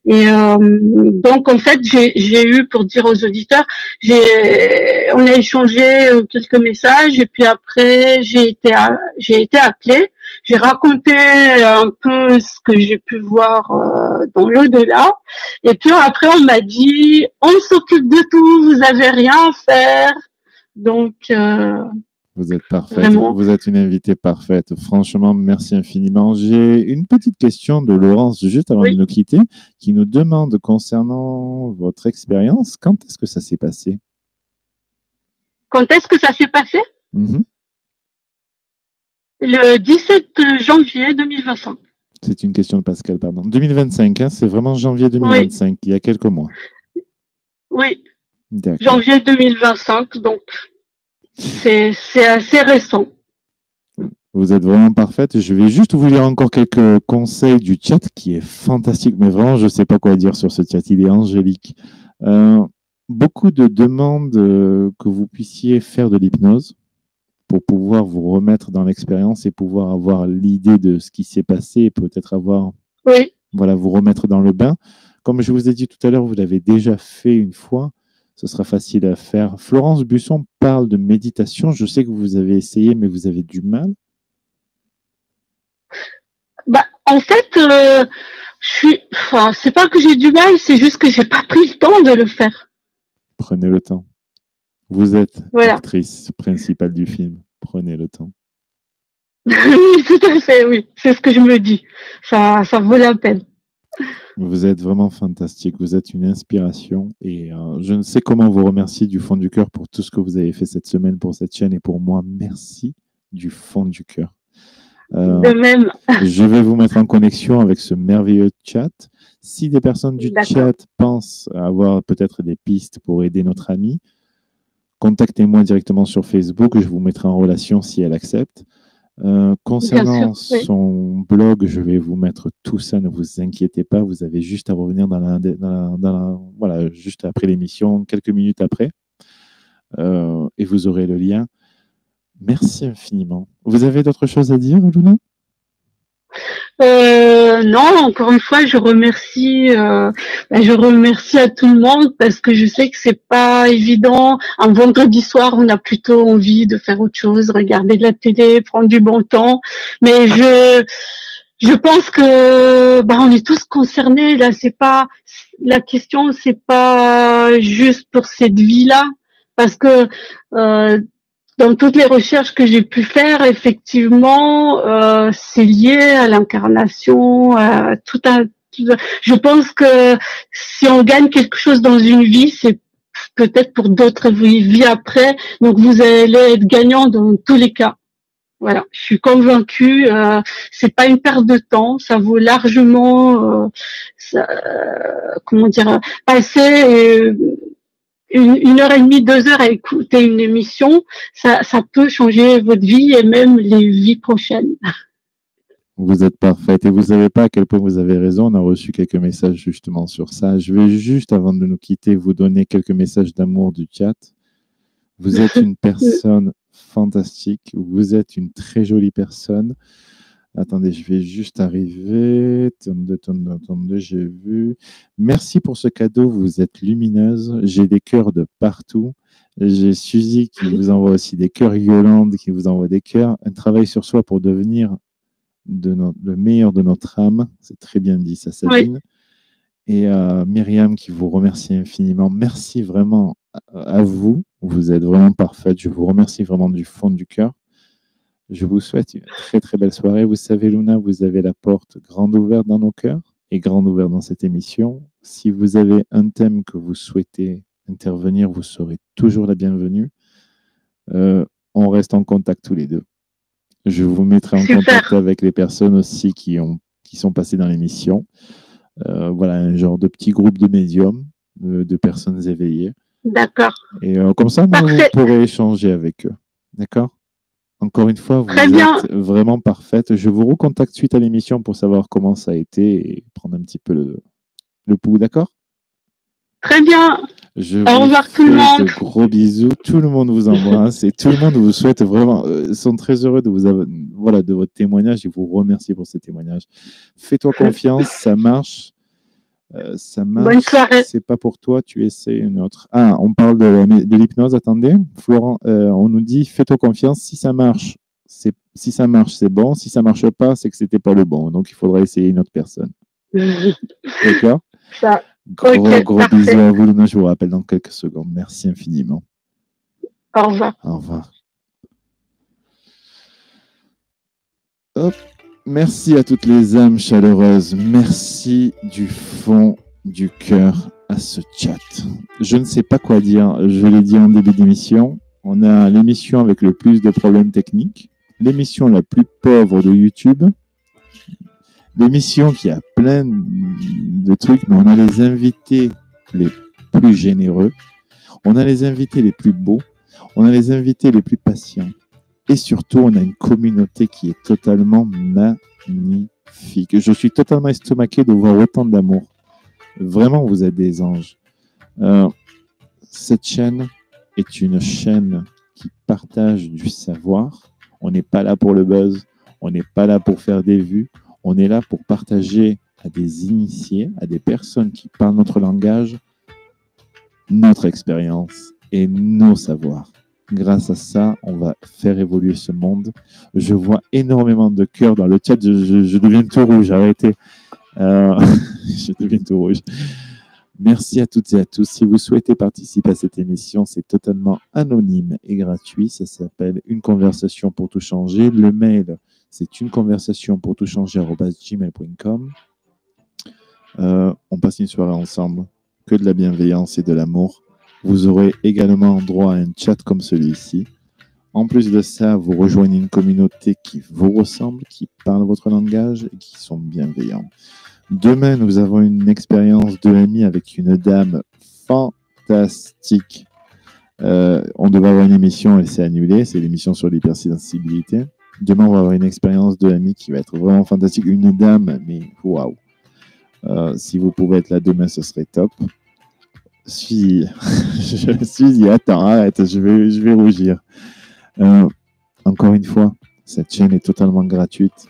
Et donc en fait, j'ai eu, pour dire aux auditeurs, on a échangé quelques messages et puis après j'ai été appelée. J'ai raconté un peu ce que j'ai pu voir dans l'au-delà. Et puis après, on m'a dit, on s'occupe de tout, vous avez rien à faire. Donc, vous êtes parfaite. Vraiment. Vous êtes une invitée parfaite. Franchement, merci infiniment. J'ai une petite question de Laurence, juste avant de nous quitter, qui nous demande concernant votre expérience, quand est-ce que ça s'est passé? Quand est-ce que ça s'est passé? Le 17 janvier 2025. C'est une question de Pascal, pardon. 2025, hein, c'est vraiment janvier 2025, il y a quelques mois. Oui, D'accord. janvier 2025, donc c'est assez récent. Vous êtes vraiment parfaite. Je vais juste vous lire encore quelques conseils du chat qui est fantastique, mais vraiment, je ne sais pas quoi dire sur ce chat. Il est angélique. Beaucoup de demandes que vous puissiez faire de l'hypnose pour pouvoir vous remettre dans l'expérience et pouvoir avoir l'idée de ce qui s'est passé et peut-être voilà, vous remettre dans le bain. Comme je vous ai dit tout à l'heure, vous l'avez déjà fait une fois. Ce sera facile à faire. Florence Busson parle de méditation. Je sais que vous avez essayé, mais vous avez du mal. En fait, c'est pas que j'ai du mal, c'est juste que j'ai pas pris le temps de le faire. Prenez le temps. Vous êtes l'actrice principale du film. Prenez le temps. Oui, tout à fait, oui. C'est ce que je me dis. Ça vaut la peine. Vous êtes vraiment fantastique. Vous êtes une inspiration. Et je ne sais comment vous remercier du fond du cœur pour tout ce que vous avez fait cette semaine pour cette chaîne et pour moi. Merci du fond du cœur. De même. Je vais vous mettre en connexion avec ce merveilleux chat. Si des personnes du chat pensent avoir peut-être des pistes pour aider notre amie, contactez-moi directement sur Facebook. Je vous mettrai en relation si elle accepte. Concernant son blog, je vais vous mettre tout ça. Ne vous inquiétez pas. Vous avez juste à revenir voilà, juste après l'émission, quelques minutes après, et vous aurez le lien. Merci infiniment. Vous avez d'autres choses à dire, Luna? Non, encore une fois, je remercie à tout le monde parce que je sais que c'est pas évident. Un vendredi soir, on a plutôt envie de faire autre chose, regarder de la télé, prendre du bon temps. Mais je pense que on est tous concernés. Là, c'est pas la question, c'est pas juste pour cette vie-là, parce que dans toutes les recherches que j'ai pu faire, effectivement, c'est lié à l'incarnation, à je pense que si on gagne quelque chose dans une vie, c'est peut-être pour d'autres vies après. Donc, vous allez être gagnant dans tous les cas. Voilà, je suis convaincue. C'est pas une perte de temps. Ça vaut largement, passer. Une heure et demie, 2 heures à écouter une émission, ça peut changer votre vie et même les vies prochaines. Vous êtes parfaite et vous ne savez pas à quel point vous avez raison. On a reçu quelques messages justement sur ça. Je vais juste, avant de nous quitter, vous donner quelques messages d'amour du chat. Vous êtes une personne fantastique. Vous êtes une très jolie personne. Attendez, je vais juste arriver. Attendez, j'ai vu. Merci pour ce cadeau. Vous êtes lumineuse. J'ai des cœurs de partout. J'ai Suzy qui vous envoie aussi des cœurs. Yolande qui vous envoie des cœurs. Un travail sur soi pour devenir le meilleur de notre âme. C'est très bien dit, ça, Sabine. Oui. Et Myriam qui vous remercie infiniment. Merci vraiment à vous. Vous êtes vraiment parfaite. Je vous remercie vraiment du fond du cœur. Je vous souhaite une très très belle soirée. Vous savez, Luna, vous avez la porte grande ouverte dans nos cœurs et grande ouverte dans cette émission. Si vous avez un thème que vous souhaitez intervenir, vous serez toujours la bienvenue. On reste en contact tous les deux. Je vous mettrai en contact avec les personnes aussi qui sont passées dans l'émission. Voilà, un genre de petit groupe de médiums, de personnes éveillées. D'accord. Et comme ça, vous pourrez échanger avec eux. D'accord ? Encore une fois, vous êtes vraiment parfaite. Je vous recontacte suite à l'émission pour savoir comment ça a été et prendre un petit peu le pouls, d'accord? Très bien. Au revoir tout le monde. De gros bisous. Tout le monde vous embrasse et tout le monde vous souhaite vraiment, sont très heureux de de votre témoignage et vous remercie pour ce témoignage. Fais-toi confiance, ça marche. Ça marche. Bonne soirée. C'est pas pour toi, tu essaies une autre. Ah, on parle de l'hypnose. Attendez, Florent, on nous dit fais-toi confiance. Si ça marche, c'est bon. Si ça marche pas, c'est que c'était pas le bon. Donc il faudra essayer une autre personne. D'accord. Gros bisous à vous, Luna. Je vous rappelle dans quelques secondes. Merci infiniment. Au revoir. Au revoir. Hop. Merci à toutes les âmes chaleureuses. Merci du fond du cœur à ce chat. Je ne sais pas quoi dire. Je l'ai dit en début d'émission. On a l'émission avec le plus de problèmes techniques, l'émission la plus pauvre de YouTube, l'émission qui a plein de trucs, mais on a les invités les plus généreux, on a les invités les plus beaux, on a les invités les plus patients. Et surtout, on a une communauté qui est totalement magnifique. Je suis totalement estomaqué de voir autant d'amour. Vraiment, vous êtes des anges. Cette chaîne est une chaîne qui partage du savoir. On n'est pas là pour le buzz, on n'est pas là pour faire des vues, on est là pour partager à des initiés, à des personnes qui parlent notre langage, notre expérience et nos savoirs. Grâce à ça, on va faire évoluer ce monde. Je vois énormément de cœurs dans le chat. Je deviens tout rouge, arrêtez. Je deviens tout rouge. Merci à toutes et à tous. Si vous souhaitez participer à cette émission, c'est totalement anonyme et gratuit. Ça s'appelle Une conversation pour tout changer. Le mail, c'est uneconversationpourtoutchanger@gmail.com. On passe une soirée ensemble. Que de la bienveillance et de l'amour. Vous aurez également droit à un chat comme celui-ci. En plus de ça, vous rejoignez une communauté qui vous ressemble, qui parle votre langage et qui sont bienveillants. Demain, nous avons une expérience de l'ami avec une dame fantastique. On devait avoir une émission, elle s'est annulée. C'est l'émission sur l'hypersensibilité. Demain, on va avoir une expérience de l'ami qui va être vraiment fantastique. Une dame, mais waouh! Si vous pouvez être là demain, ce serait top. Attends, arrête, je vais rougir. Encore une fois, cette chaîne est totalement gratuite.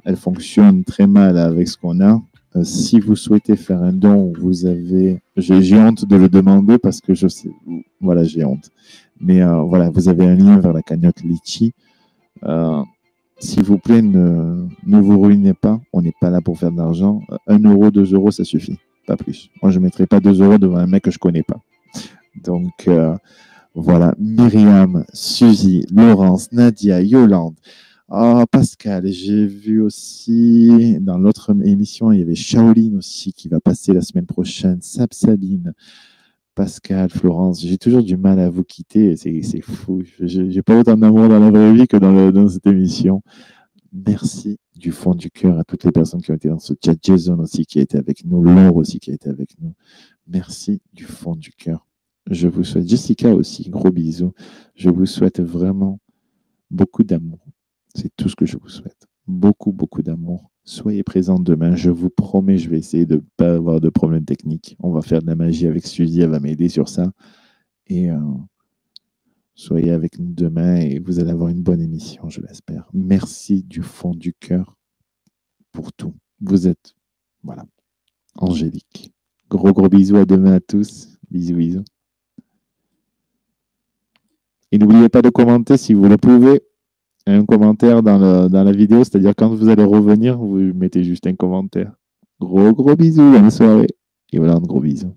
Elle fonctionne très mal avec ce qu'on a. Si vous souhaitez faire un don, vous avez... J'ai honte de le demander parce que je sais... Voilà, j'ai honte. Mais voilà, vous avez un lien vers la cagnotte Litchi. S'il vous plaît, ne vous ruinez pas. On n'est pas là pour faire de l'argent. 1 euro, 2 euros, ça suffit. Pas plus. Moi, je ne mettrai pas 2 euros devant un mec que je ne connais pas. Donc, voilà. Myriam, Suzy, Laurence, Nadia, Yolande. Pascal, j'ai vu aussi dans l'autre émission, il y avait Shaolin aussi qui va passer la semaine prochaine. Sabine, Pascal, Florence. J'ai toujours du mal à vous quitter. C'est fou. J'ai pas autant d'amour dans la vraie vie que dans cette émission. Merci du fond du cœur à toutes les personnes qui ont été dans ce chat. Jason aussi qui a été avec nous. Laure aussi qui a été avec nous. Merci du fond du cœur. Je vous souhaite, Jessica aussi, gros bisous. Je vous souhaite vraiment beaucoup d'amour. C'est tout ce que je vous souhaite. Beaucoup, beaucoup d'amour. Soyez présents demain. Je vous promets, je vais essayer de ne pas avoir de problème technique. On va faire de la magie avec Suzy. Elle va m'aider sur ça. Et soyez avec nous demain et vous allez avoir une bonne émission, je l'espère. Merci du fond du cœur pour tout. Vous êtes, voilà, angélique. Gros, gros bisous à demain à tous. Bisous, bisous. Et n'oubliez pas de commenter si vous le pouvez. Un commentaire dans la vidéo, c'est-à-dire quand vous allez revenir, vous mettez juste un commentaire. Gros, gros bisous, bonne soirée. Et voilà, gros bisous.